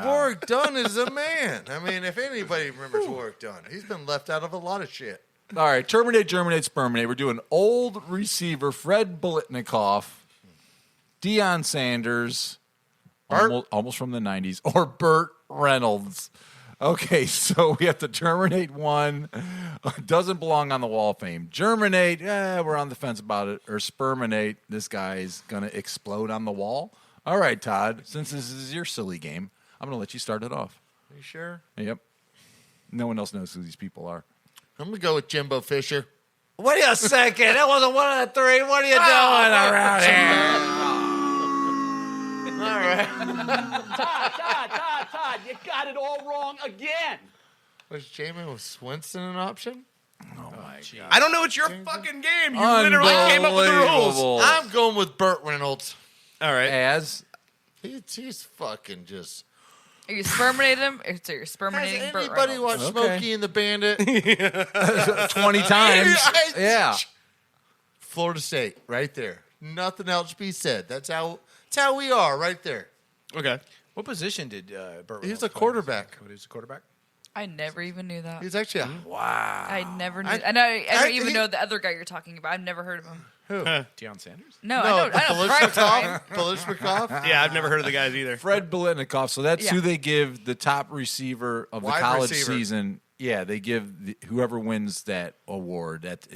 Warwick Dunn is a man. I mean, if anybody remembers Warwick Dunn, he's been left out of a lot of shit. All right, terminate, germinate, sperminate. We're doing old receiver Fred Bolitnikoff, Deion Sanders, almost from the 90s, or Burt Reynolds. Okay, so we have to terminate one. Doesn't belong on the Wall of Fame. Germinate, we're on the fence about it. Or sperminate, this guy's going to explode on the wall. All right, Todd, since this is your silly game, I'm going to let you start it off. Are you sure? Yep. No one else knows who these people are. I'm going to go with Jimbo Fisher. Wait a second. That wasn't one of the 3. What are you doing around here? All right. Todd, you got it all wrong again. Was Jamin with Swenson an option? Oh, my God. I don't know. It's your fucking game. You literally came up with the rules. Unbelievable. I'm going with Burt Reynolds. All right. As He's fucking just. Are you sperminating him? So you're Has sperminating Burt anybody Reynolds. watched Okay. Smokey and the Bandit? 20 times. Yeah. Florida State, right there. Nothing else to be said. That's how we are, right there. Okay. What position did Burt He's Reynolds a play? quarterback. He was a quarterback? I never even knew that. He's actually I never knew. I- And I don't even he- know the other guy you're talking about. I've never heard of him. Deion Sanders? No, no, I know prime time. Balishnikov. Yeah, I've never heard of the guys either. Fred Biletnikoff. So that's Yeah. who they give the top receiver of the Wide college receiver. season. Yeah, they give whoever wins that award. That's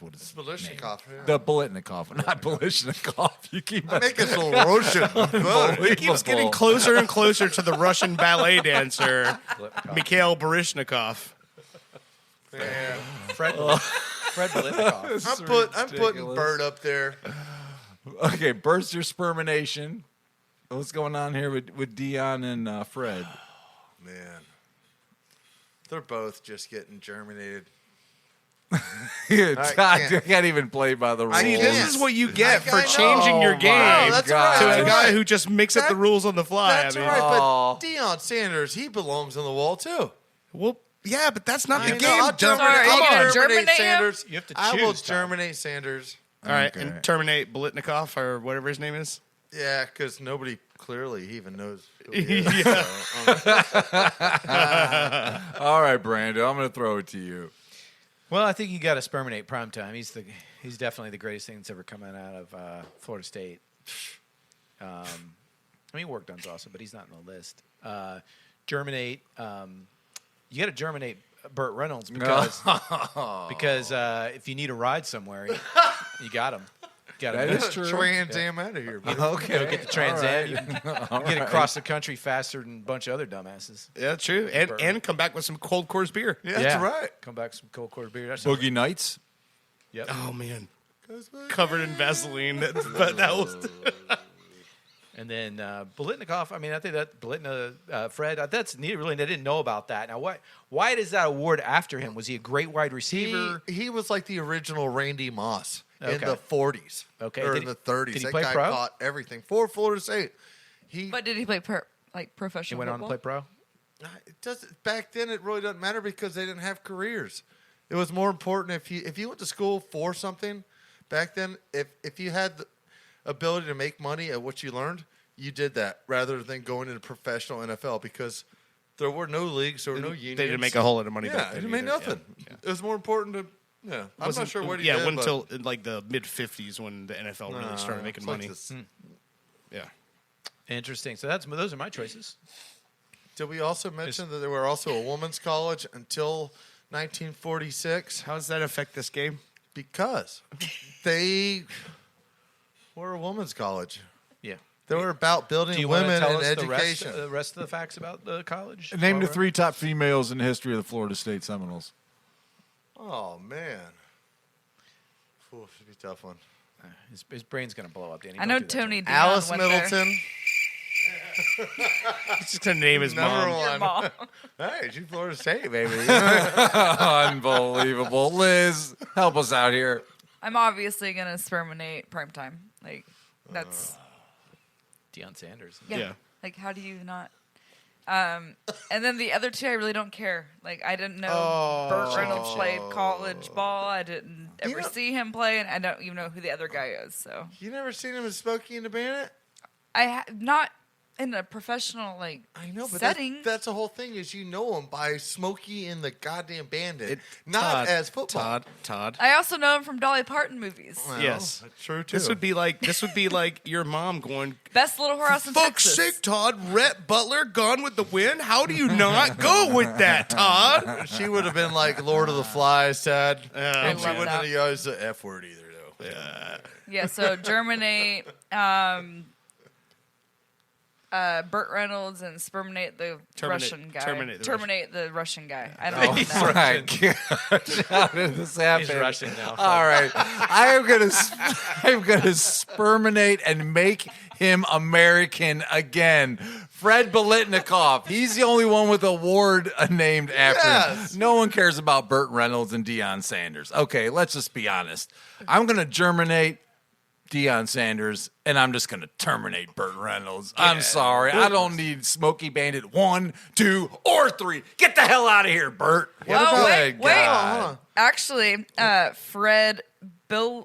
what it's Balishnikov. named. The Biletnikoff, not Balishnikov. You keep Make us a little Russian. He keeps getting closer and closer to the Russian ballet dancer, Mikhail Baryshnikov. Fred Biletnikoff. I'm putting Bird up there. Okay, burst your spermination. What's going on here with Dion and Fred? Man, they're both just getting germinated. Todd can't even play by the rules. See, this is what you get for I know. changing your Oh, game my that's God. right. to a guy who just makes up the That- rules on the fly. That's I mean, right, Oh. but Deion Sanders, he belongs on the wall too. well, yeah, but that's not the I know, game. I'll dumb. Sorry, are you I'll gonna germinate germinate him? Sanders. You have to I will choose, Tom. germinate Sanders. All right, Okay. and terminate Bolitnikov or whatever his name is. Yeah, because nobody clearly even knows who he is. Yeah. All right, Brando, I'm going to throw it to you. Well, I think you got to sperminate primetime. He's definitely the greatest thing that's ever come out of Florida State. I mean, work done's awesome, but he's not on the list. Germinate. You got to germinate Burt Reynolds because if you need a ride somewhere, you got him. Got That him. is true. Trans Am out of here. Bro. Okay. Go get the Trans All Am. right. You get across the country faster than a bunch of other dumbasses. Yeah, true. And come back with some cold course beer. Yeah, that's right. Come back some cold quarter beer. That's Boogie Nights. Yep. Oh man, covered in Vaseline. But that was. And then Bolitnikov, I mean, I think that Fred, that's neat. Really, I didn't know about that. Now, why is that award after him? Was he a great wide receiver? He was like the original Randy Moss in Okay. the 40s. Okay. Or Did in he- the 30s. did he That play guy pro? caught everything for Florida State. But did he play He professional went on to football? play pro? It doesn't. Back then, it really doesn't matter because they didn't have careers. It was more important if you went to school for something. Back then, if you had the ability to make money at what you learned, you did that rather than going into professional NFL because there were no leagues, there were no unions. They didn't make a whole lot of money. Yeah, back it then didn't make either. nothing. Yeah. It was more important to. Yeah, I'm not sure what he did. went but- until in like the mid '50s when the NFL really started making it's like money. this- Yeah. Interesting. So those are my choices. Did we also mention that there were also a women's college until 1946? How does that affect this game? Because they were a women's college. Yeah. They were about Do building you want to women tell and us education. the rest of the facts about the college? Name the Barbara? 3 top females in the history of the Florida State Seminoles. Oh man, Ooh, should be a tough one. His brain's going to blow up, Danny. I know Don't do that to Tony him. Dion Alice went there. Middleton. He's just gonna name his Number mom. Your mom. Hey, she's Florida State, baby. Unbelievable. Liz, help us out here. I'm obviously gonna sperminate primetime. Like that's Deion Sanders. yeah. Like how do you not? And then the other two, I really don't care. Like I didn't know Burt Reynolds played college ball. I didn't ever know- see him play, and I don't even know who the other guy is. So You never seen him as Smokey and the Bandit? not in a professional like I know, but setting. that's the whole thing is you know him by Smokey and the goddamn Bandit, not Todd, as football. Todd. I also know him from Dolly Parton movies. Well, Yes. that's true too. This would be like your mom going, Best Little Horse in fuck's Texas. sake, Todd, Rhett Butler, Gone with the Wind? How do you not go with that, Todd? She would have been like Lord of the Flies, Todd. And she love wouldn't that. have used the F word either, though. Yeah, so germinate Burt Reynolds and sperminate the Russian guy. terminate the Russian guy. I don't know. Oh, right. How did this happen? He's Russian now. All right. I'm gonna sperminate and make him American again. Fred Biletnikoff. He's the only one with a award named after Yes. him. No one cares about Burt Reynolds and Deion Sanders. Okay, let's just be honest. I'm gonna germinate Deion Sanders, and I'm just going to terminate Burt Reynolds. I'm sorry. I don't need Smokey Bandit 1, 2, or 3. Get the hell out of here, Burt. Wait. God. Actually, Fred Biletnikoff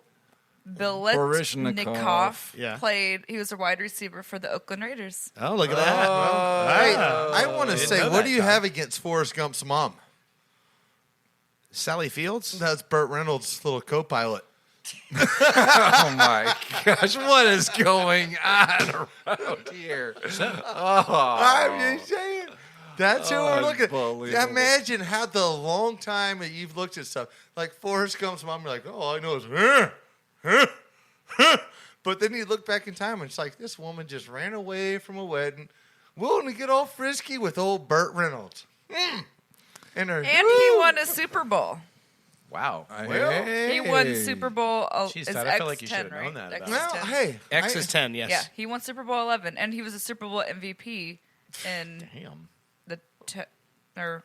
played. He was a wide receiver for the Oakland Raiders. Oh, look at that. I want to say, what do you have against Forrest Gump's mom? Sally Fields? That's Burt Reynolds' little co-pilot. Oh my gosh, what is going on around here? I'm just saying. That's who we're looking at. Unbelievable. Imagine how the long time that you've looked at stuff. Like Forrest Gump's mom, you're like, oh, all I know is, but then you look back in time and it's like, this woman just ran away from a wedding, willing to get all frisky with old Burt Reynolds. And he won a Super Bowl. Wow. He won Super Bowl. Jeez, It's Todd, I feel like you X10, should have known right? that X10. about well, hey, X is 10, yes. Yeah, he won Super Bowl 11, and he was a Super Bowl MVP in Damn. the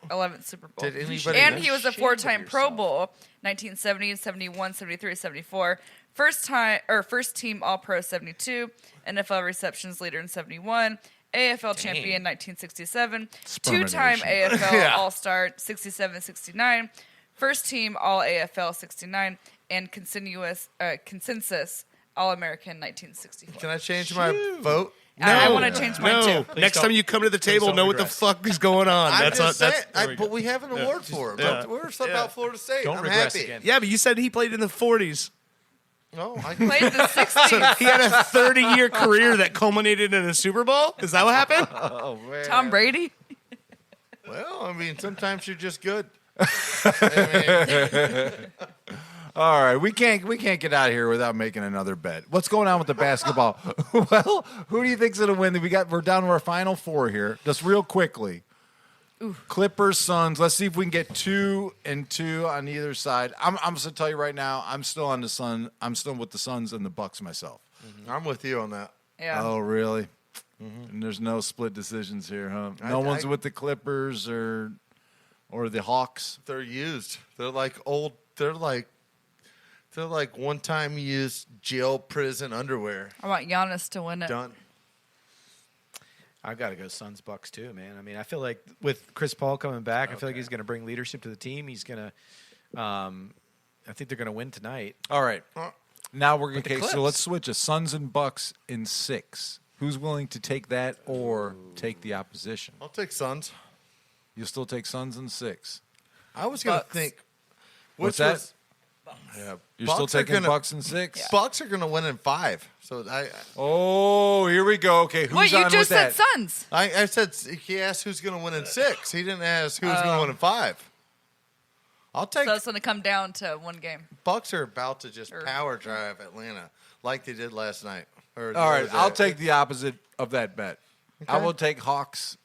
11th Super Bowl. Did anybody And know? he was a Ashamed of 4-time Pro yourself. Bowl, 1970, 71, 73, 74. First team All-Pro 72, NFL receptions leader in 71, AFL champion 1967, two-time AFL All-Star 67, 69, first team All-AFL 69, and consensus All-American 1964. can I change my vote? I want to change mine No. too. Next time you come to the table, don't know what the regress. fuck is going on. I'm That's just saying, there we but go. we have an award for him. Yeah. We're about Florida State. Don't I'm regress happy. again. Yeah, but you said he played in the 40s. No, I Played the 60s. He had a 30-year career that culminated in a Super Bowl? Is that what happened? Oh, man. Tom Brady. Well, I mean, sometimes you're just good. All right, we can't get out of here without making another bet. What's going on with the basketball? Well, who do you think's gonna win? We're down to our final 4 here. Just real quickly. Clippers, Suns. Let's see if we can get 2 and 2 on either side. I'm just gonna tell you right now, I'm still on the Sun. I'm still with the Suns and the Bucks myself. I'm with you on that. Yeah. Oh, really? And there's no split decisions here, huh? No one's with the Clippers or the Hawks. They're used. They're like old. They're like one-time used jail prison underwear. I want Giannis to win it. Done. I got to go Suns Bucks too, man. I mean, I feel like with Chris Paul coming back, I feel like he's going to bring leadership to the team. He's going to, I think they're going to win tonight. All right. Now we're going to Clips. so let's switch a Suns and Bucks in 6. Who's willing to take that or take the opposition? I'll take Suns. You'll still take Suns in 6. I was going to Bucks. think. What's which that? was- Yeah, You're still Bucks are taking gonna- Bucks in 6? Bucks are going to win in 5. So Oh, here we go. Okay, who's Wait, you on just with said that? Suns. I said he asked who's going to win in 6. He didn't ask who's going to win in 5. I'll take So it's going to come down to one game. Bucks are about to just power drive Atlanta like they did last night. Or the All right, other I'll day. take the opposite of that bet. I will take Hawks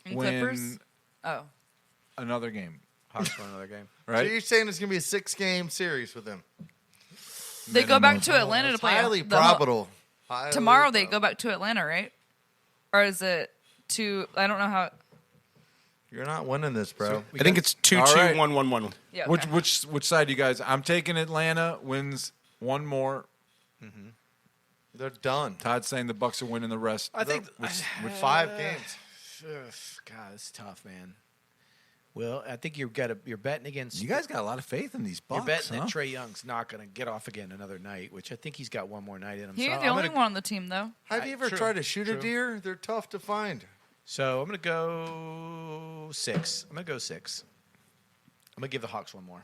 And win Clippers? Oh. another game. Hawks won another game. So Right? you're saying it's going to be a 6-game series with them? They go back to Atlanta to It's play. highly the whole- probable. Highly Tomorrow they probable. go back to Atlanta, right? Or is it to, I don't know how. You're not winning this, bro. I think it's 2-2, All right. 1-1-1. Yeah, Which okay. which side do you guys? I'm taking Atlanta wins one more. They're done. Todd's saying the Bucks are winning the rest. I think With 5 games. God, it's tough, man. Well, I think you're betting against. You guys got a lot of faith in these Bucks, You're betting huh? that Trae Young's not going to get off again another night, which I think he's got one more night in him. He's so the I'm only gonna, one on the team, though. Have you ever True, tried to shoot a true. deer? They're tough to find. So I'm going to go 6. I'm going to go 6. I'm going to give the Hawks one more.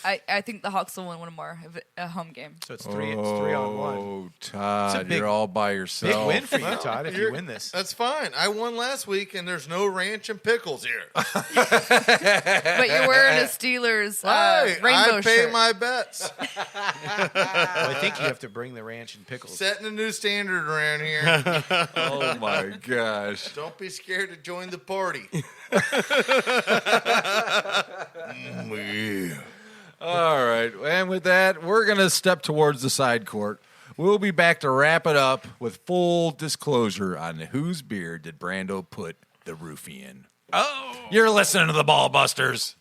I think the Hawks will win one more of a home game. So it's 3 on 1. Oh, Todd, big- you're all by Big yourself. win for you, Well, Todd, if you win this. That's fine. I won last week, and there's no ranch and pickles here. But you're wearing a Steelers Hey, rainbow I pay shirt. my bets. Well, I think you have to bring the ranch and pickles. Setting a new standard around here. Oh my gosh. Don't be scared to join the party. Yeah. All right. And with that, we're going to step towards the side court. We'll be back to wrap it up with full disclosure on whose beer did Brando put the roofie in. Oh. You're listening to the Ball Busters.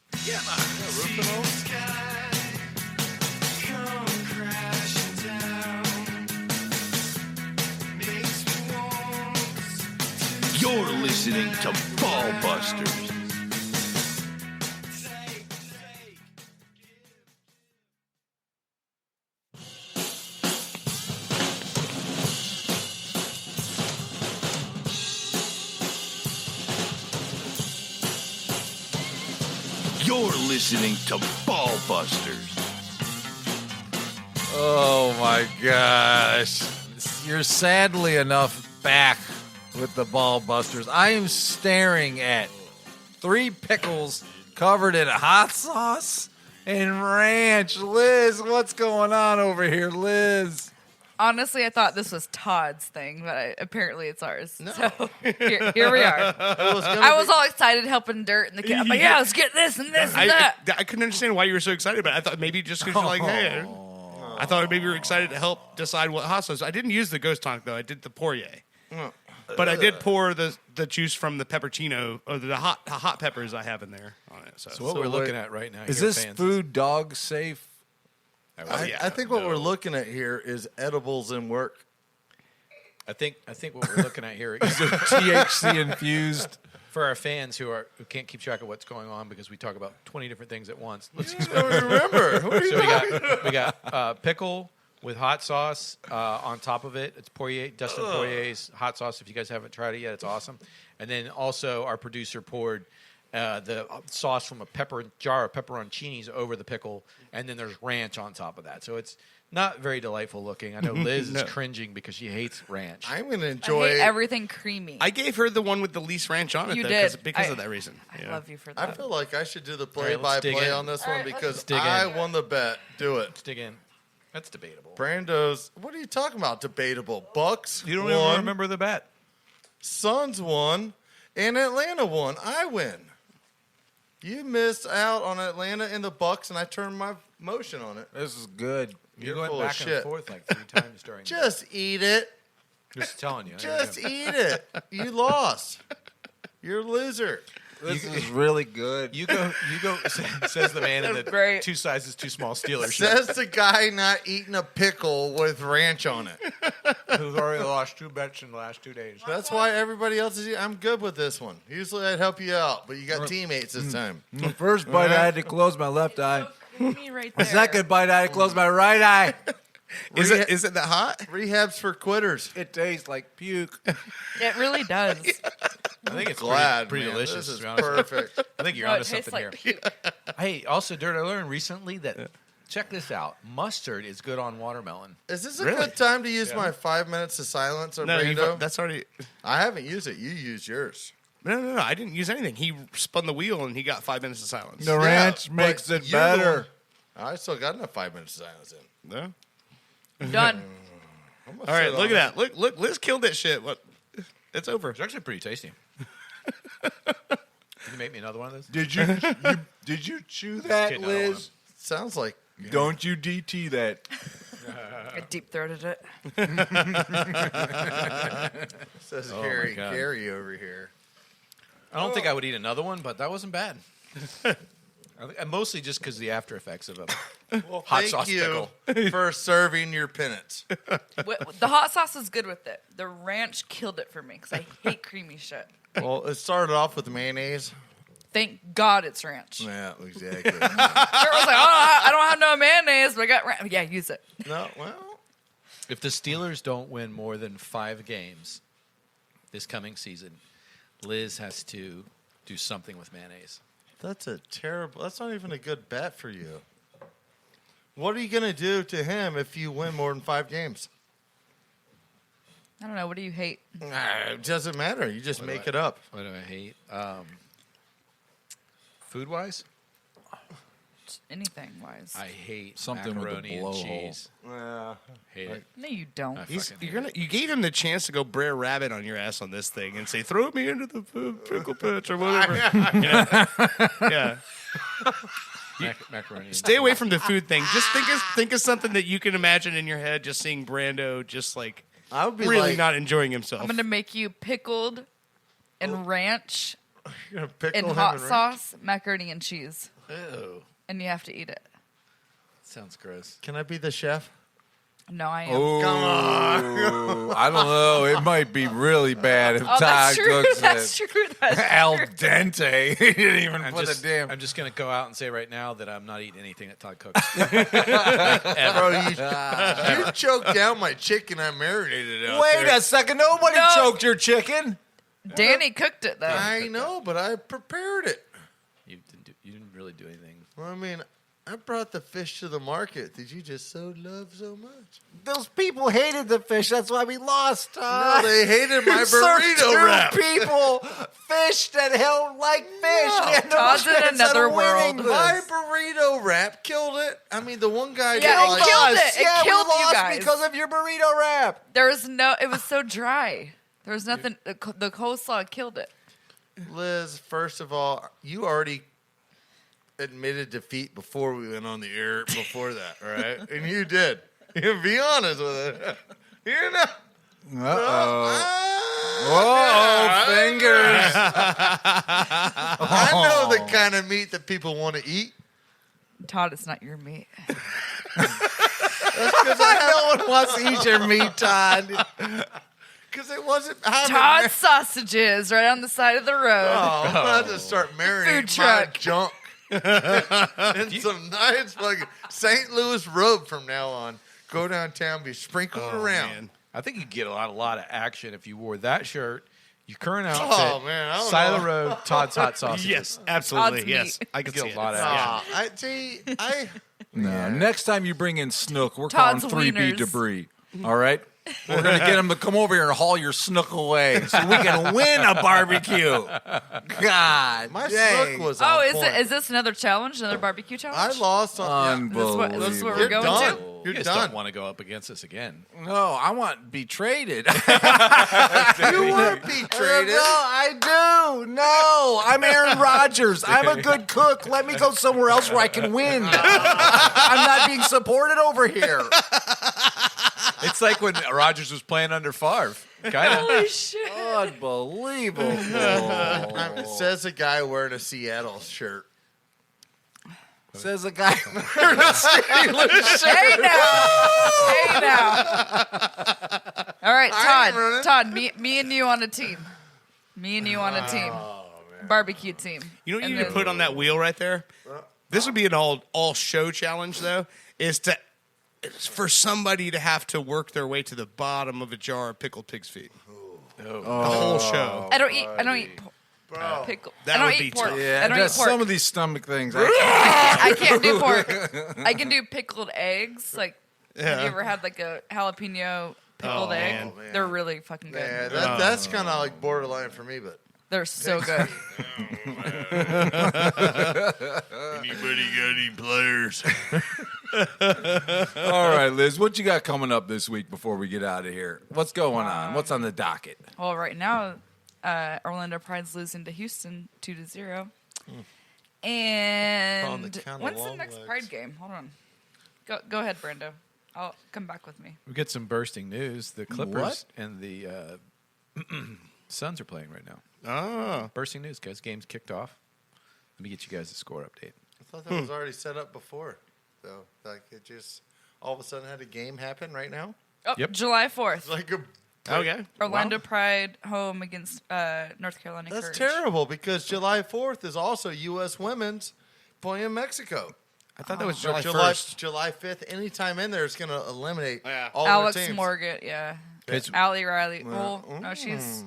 You're listening to Ball Busters. You're listening to Ball Busters. Oh my gosh. You're sadly enough back with the Ball Busters. I am staring at 3 pickles covered in hot sauce and ranch. Liz, what's going on over here, Liz? Honestly, I thought this was Todd's thing, but apparently it's ours. No. So here we are. I was all excited helping Dirt in the kitchen. I'm like, yeah, let's get this and this and that. I couldn't understand why you were so excited about it. I thought maybe just because you're like, hey. I thought maybe you were excited to help decide what hot sauce. I didn't use the ghost tonic, though. I did the Poirier. But I did pour the juice from the peppercino, or the hot peppers I have in there on it. So what we're looking at right now. Is here, this fans, food dog safe? I think what we're looking at here is edibles in work. I think what we're looking at here is THC infused. For our fans who can't keep track of what's going on because we talk about 20 different things at once. Let's remember. So we got pickle with hot sauce on top of it. It's Dustin Poirier's hot sauce. If you guys haven't tried it yet, it's awesome. And then also our producer poured the sauce from a jar of pepperoncinis over the pickle, and then there's ranch on top of that. So it's not very delightful looking. I know Liz is cringing because she hates ranch. I'm going to enjoy I hate everything creamy. I gave her the one with the least ranch on it. You though, did. because of that reason. I love you for that. I feel like I should do the right, let's dig play-by-play in. on this one because dig I in. won the bet. Do it. Let's dig in. That's debatable. Brando's. What are you talking about? Debatable. Bucks. You don't won, even remember the bet. Suns won, and Atlanta won. I win. You missed out on Atlanta and the Bucks, and I turned my motion on it. This is good. You You're went full of back and shit. forth like 3 times during. Just eat it. Just telling you. Just eat it. You lost. You're a loser. This is really good. You go. Says the man in the Great. 2 sizes too small Steelers shirt. Says the guy not eating a pickle with ranch on it. Who's already lost 2 bets in the last 2 days. That's why everybody else is. I'm good with this one. Usually I'd help you out, but you got teammates this time. The first bite, I had to close my left eye. Creamy right The there. second bite, I had to close my right eye. Is it that hot? Rehab's for quitters. It tastes like puke. It really does. I think it's Glad, pretty man. delicious. This is to be honest. perfect. I think you're No, it onto tastes something like here. puke. Hey, also, Dirt, I learned recently that check this out: mustard is good on watermelon. Is this a Really? good time to use my 5 minutes of silence or No, Brando? that's already. I haven't used it. You used yours. No. I didn't use anything. He spun the wheel and he got 5 minutes of silence. The ranch but makes it you're the better. one- I still got enough 5 minutes of silence in. No? Done. I'm All gonna right, sit look on at that. Look, Liz killed that shit. What? It's over. It's actually pretty tasty. Can you make me another one of those? Did you chew that, kidding, I don't Liz? Sounds like Don't you DT that. I deep throated it. says Oh, Gary. my God. Gary over here. I don't think I would eat another one, but that wasn't bad. Mostly just because the after effects of a hot Thank sauce you pickle. for serving your penance. The hot sauce is good with it. The ranch killed it for me because I hate creamy shit. Well, it started off with mayonnaise. Thank God it's ranch. Yeah, exactly. Kurt was like, I don't have no mayonnaise, but I got ranch. Yeah, use it. No, well, If the Steelers don't win more than 5 games this coming season, Liz has to do something with mayonnaise. that's not even a good bet for you. What are you going to do to him if you win more than 5 games? I don't know. What do you hate? It doesn't matter. You just make it up. What do I hate? Food-wise, Anything wise. I hate Something with a macaroni and blowhole. cheese. Hate it. No, you don't. I fucking hate it. You gave him the chance to go Brer Rabbit on your ass on this thing and say, "Throw me into the pickle pits" or whatever. Yeah. Macaroni. And Stay away from the food thing. Just think of something that you can imagine in your head. Just seeing Brando, just like I would be really like, not enjoying himself. I'm gonna make you pickled and ranch you're gonna pickle and him hot and ranch? sauce, macaroni and cheese, Ew. and you have to eat it. Sounds gross. Can I be the chef? No, I am. Oh, Come on. I don't know. It might be really bad if Oh, Todd that's true. cooks That's it. true. That's Al true. dente. He didn't even I'm put just, a damn. I'm just going to go out and say right now that I'm not eating anything that Todd cooks. Bro, you choked down my chicken I marinated out Wait there. a second. Nobody No. choked your chicken. Danny cooked it though. I know, but I prepared it. You didn't really do anything. Well, I mean, I brought the fish to the market that you just so love so much. Those people hated the fish. That's why we lost. No, they hated my You served burrito two wrap. people fish that don't like fish. No. We had no Todd's in chance of another winning world. My this. burrito wrap killed it. I mean, the one guy Yeah, that it like, killed Us. it. It Yeah, killed we you lost guys. because of your burrito wrap. There was no. It was so dry. There was nothing. The coleslaw killed it. Liz, first of all, you already admitted defeat before we went on the air before that, right? And you did. You be honest with it. You know. Whoa, fingers. I know the kind of meat that people want to eat. Todd, it's not your meat. No one wants to eat your meat, Todd. Because it wasn't. I haven't Todd sausages right on the side of the road. Oh, I'm about to start marinating Food my truck. junk in some nice fucking St. Louis rub from now on. Go downtown, be sprinkled around. Man. I think you'd get a lot of action if you wore that shirt, your current outfit, Oh, man, I don't side know. of the road, Todd's hot sausages. Yes, absolutely. Todd's Yes, meat. I could Get see a lot it. of action. I see. No, next time you bring in Snook, we're Todd's calling 3B wieners. debris. All right? We're going to get him to come over here and haul your Snook away so we can win a barbecue. God My dang. snook was Oh, on is point. it? Is this another challenge? Another barbecue challenge? I lost on. Unbelievable. This is what we're You're going done. to? You You're just done. don't want to go up against us again. No, I want betrayed. You were betrayed. No, I do. No, I'm Aaron Rodgers. I'm a good cook. Let me go somewhere else where I can win. I'm not being supported over here. It's like when Rodgers was playing under Favre. Kind of. Holy shit. Unbelievable. Says a guy wearing a Seattle shirt. Says a guy. Hey now. Hey now. All right, I ain't running. Todd. Me and you on a team. Me and you on a team. Barbecue team. You know what And you need to then- put on that wheel right there? This would be an all show challenge though. It's for somebody to have to work their way to the bottom of a jar of pickled pig's feet. The whole show. I don't eat Bro. pickle. That I don't would eat be pork. tough. Yeah, I don't eat just pork. some of these stomach things. I can't do pork. I can do pickled eggs. Like, have Yeah. you ever had like a jalapeno pickled Oh, egg? man. They're really fucking good. Yeah, that's kind of like borderline for me, but. They're so good. Anybody got any players? All right, Liz, what you got coming up this week before we get out of here? What's going on? What's on the docket? Well, right now, Orlando Pride's losing to Houston 2-0. On And the count of when's the long next legs. Pride game? Hold on. Go ahead, Brando. I'll come back with me. We get some bursting news. The Clippers What? and the Suns are playing right now. Oh. Bursting news, guys. Game's kicked off. Let me get you guys a score update. I thought that was already set up before, though. Like it just all of a sudden had a game happen right now. Oh, Yep. July 4th. It's like a. Okay. Orlando Pride home against North Carolina That's Courage. terrible because July 4th is also U.S. Women's playing Mexico. I thought that was So July 1st. July 5th. Anytime in there, it's going to eliminate Yeah. all Alex their teams. Morgan, yeah. It's- Allie Riley. Well, no, she's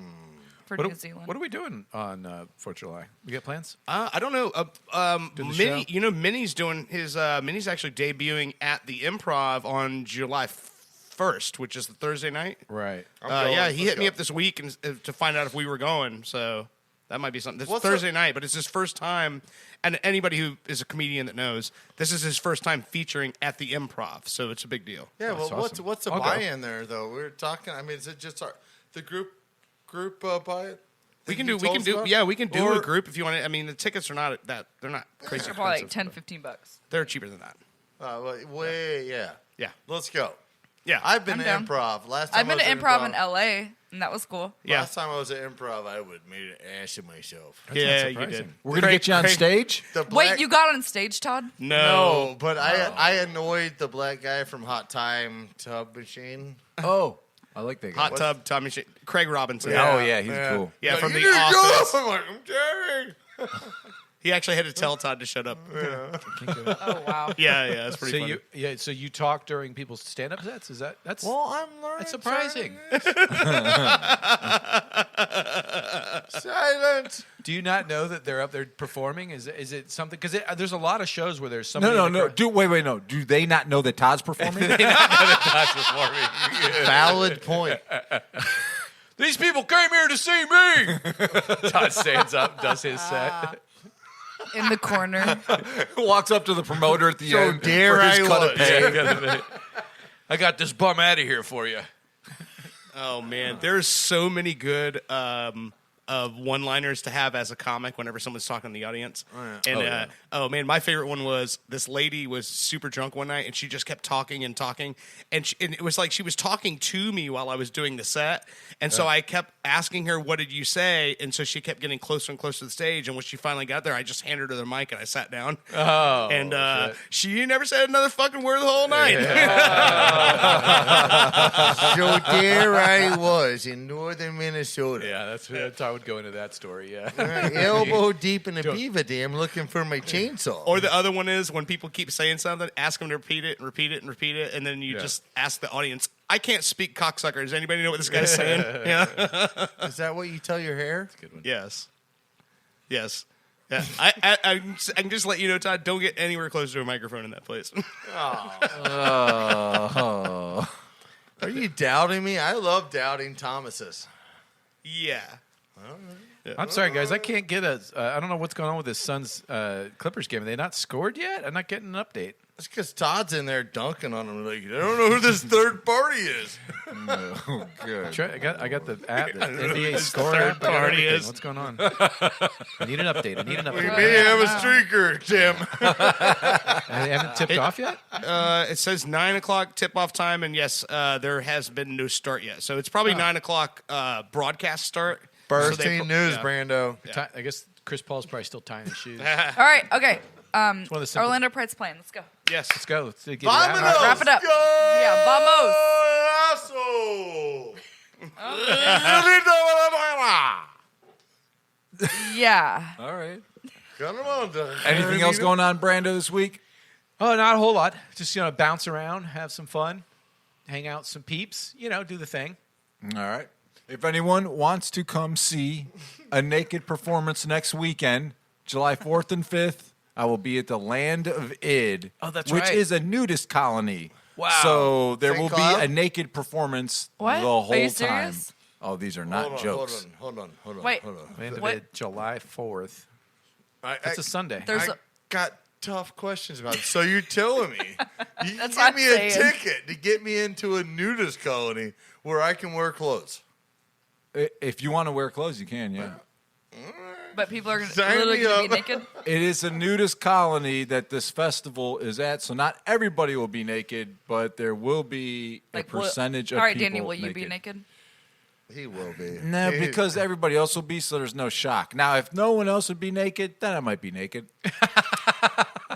for What New are, Zealand. what are we doing on 4th of July? We got plans? I don't know. the Minnie, show? you know, Minnie's doing his. Minnie's actually debuting at the Improv on July 1st, which is the Thursday night. Right. going. Yeah, he Let's hit me go. up this week and, to find out if we were going. So that might be something. It's What's Thursday night, but it's his first time. And anybody who is a comedian that knows, this is his first time featuring at the Improv. So it's a big deal. Yeah, well, That's awesome. what's the I'll go. buy-in there though? We're talking. I mean, is it just the group buy-in? We that can you do. We told can us do. about? Yeah, we can do Or- a group if you want to. I mean, the tickets are not that. They're not crazy. They're probably like expensive, 10, but $15. They're cheaper than that. Well, way, yeah. Yeah. Let's go. Yeah. I've been I'm to down. improv. Last time I've been I to was improv in LA, and that was cool. Yeah. Last time I was at improv, I would made an ass of myself. Yeah, you did. We're going to get you on stage? The Wait, black- you got on stage, Todd? No. No, but I annoyed the black guy from Hot Time Tub Machine. Oh, I like that guy. Hot Tub Tommy Shea. Craig Robinson. Oh, yeah, he's cool. Yeah, Like, from "You The need to go!" Office. I'm like, I'm Jerry. He actually had to tell Todd to shut up. Oh, wow. Yeah, that's pretty funny. So you talk during people's stand-up sets? That's Well, I'm learning. that's surprising. Silent. Do you not know that they're up there performing? Is it something? Because there's a lot of shows where there's somebody. No. Wait, no. Do they not know that Todd's performing? That's performing. Valid point. These people came here to see me. Todd stands up, does his set. In the corner. Walks up to the promoter at the So end dare for his I cut was. of pay. I got this bum out of here for you. Oh man, there's so many good one-liners to have as a comic whenever someone's talking in the audience. And oh man, my favorite one was this lady was super drunk one night and she just kept talking and talking, and it was like she was talking to me while I was doing the set, and so I kept asking her, "What did you say?" And so she kept getting closer and closer to the stage, and when she finally got there, I just handed her the mic and I sat down. Oh, and she never said another fucking word the whole night. So there I was in northern Minnesota. yeah, that's I would go into that story. Yeah, Elbow deep in a beaver dam looking for my chainsaw. Or the other one is when people keep saying something, ask them to repeat it and repeat it and repeat it, and then you just ask the audience, I can't speak cocksucker. Does anybody know what this guy's saying? Yeah. Is that what you tell your hair? Yes. Yes. Yeah. I can just let you know, Todd, don't get anywhere closer to a microphone in that place. Are you doubting me? I love doubting Thomas's. Yeah. I'm sorry, guys. I can't get I don't know what's going on with his son's Clippers game. Are they not scored yet? I'm not getting an update. That's because Todd's in there dunking on him. Like, I don't know who this third party is. Oh, good. I got the app. The NBA score third app. I got party everything. is. What's going on? I need an update. We may have a streaker, Tim. They haven't tipped off yet? It says 9 o'clock tip-off time, and yes, there has been no start yet. So it's probably 9 o'clock broadcast start. Bursting news, Brando. I guess Chris Paul's probably still tying his shoes. All right, okay. one of the simple- Orlando Pride's playing. Let's go. Yes. Let's go. Let's get Vámonos! Wrap it up. Yeah, Yeah. All right. Come on, Doug. Anything else going on, Brando, this week? Oh, not a whole lot. Just, bounce around, have some fun, hang out with some peeps, do the thing. All right. If anyone wants to come see a naked performance next weekend, July 4th and 5th, I will be at the Land of Id, Oh, that's which right. is a nudist colony. Wow. So there St. will Cloud? be a naked performance What? the whole Are you time. serious? Oh, these are not jokes. Hold on. Wait. Land of What? Id, July 4th. I It's a Sunday. There's I got tough questions about it. So you're telling me you can That's give what me I'm a saying. ticket to get me into a nudist colony where I can wear clothes? If you want to wear clothes, you can, yeah. But people are Sign literally me going to be up. naked. It is a nudist colony that this festival is at, so not everybody will be naked, but there will be a percentage of All right, people Danny, will you be naked? He will be. No, because everybody else will be, so there's no shock. Now, if no one else would be naked, then I might be naked.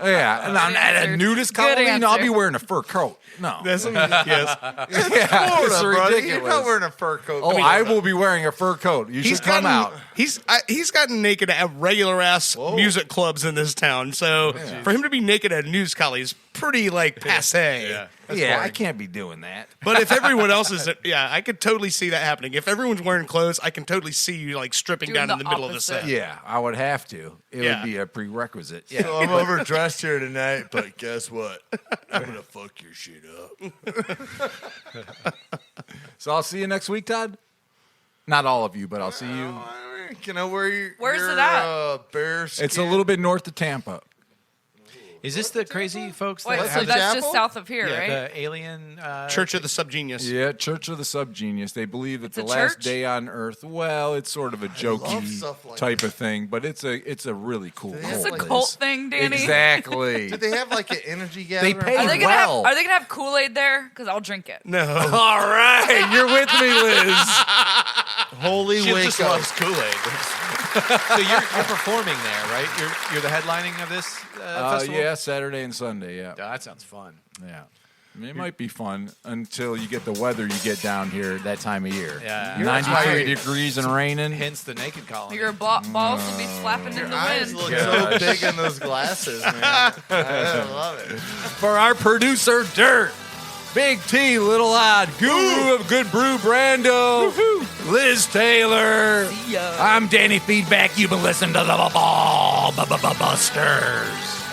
Yeah, and I'm at a answer. nudist Good colony, no, I'll answer. be wearing a fur coat. No. Yes. Yeah, Florida, it's brother. You're ridiculous. not wearing a fur coat. Oh, I will be wearing a fur coat. You should come out. He's gotten naked at regular ass music clubs in this town. So for him to be naked at a news colony is pretty passe. Yeah, I can't be doing that. But if everyone else is, I could totally see that happening. If everyone's wearing clothes, I can totally see you stripping Doing down in the the middle of the opposite. set. Yeah, I would have to. It Yeah. would be a prerequisite. Yeah. So I'm overdressed here tonight, but guess what? I'm gonna fuck your shit up. So I'll see you next week, Todd. Not all of you, but I'll see you. Can I wear your? Where's your, it at? Bear skin? It's a little bit north of Tampa. Is this the crazy folks Wait, that so have that's chapel? just south of here, yeah, right? the alien Church of the Subgenius. Yeah, Church of the Subgenius. They believe that It's the a last church? day on Earth. Well, it's sort of a jokey stuff like type of thing, but it's a really cool. It's It's cult. a like cult thing, Danny. Exactly. Did they have like an energy They gathering? pay Are they gonna well. have have Kool-Aid there? Because I'll drink it. No. All right, you're with me, Liz. Holy She wake just up. loves Kool-Aid. So you're performing there, right? You're the headlining of this festival? Yeah, Saturday and Sunday. Yeah, Oh, that sounds fun. yeah. It might be fun until you get the weather you get down here that time of year. Yeah. 93 degrees and raining. Hence the naked colony. Your balls will be flapping in the Eyes wind. look so big in those glasses, man. I love it. For our producer, Dirt. Big T, Little Odd, Guru of Good Brew, Brando, Liz Taylor. See ya. I'm Danny Feedback. You've been listening to the Busters.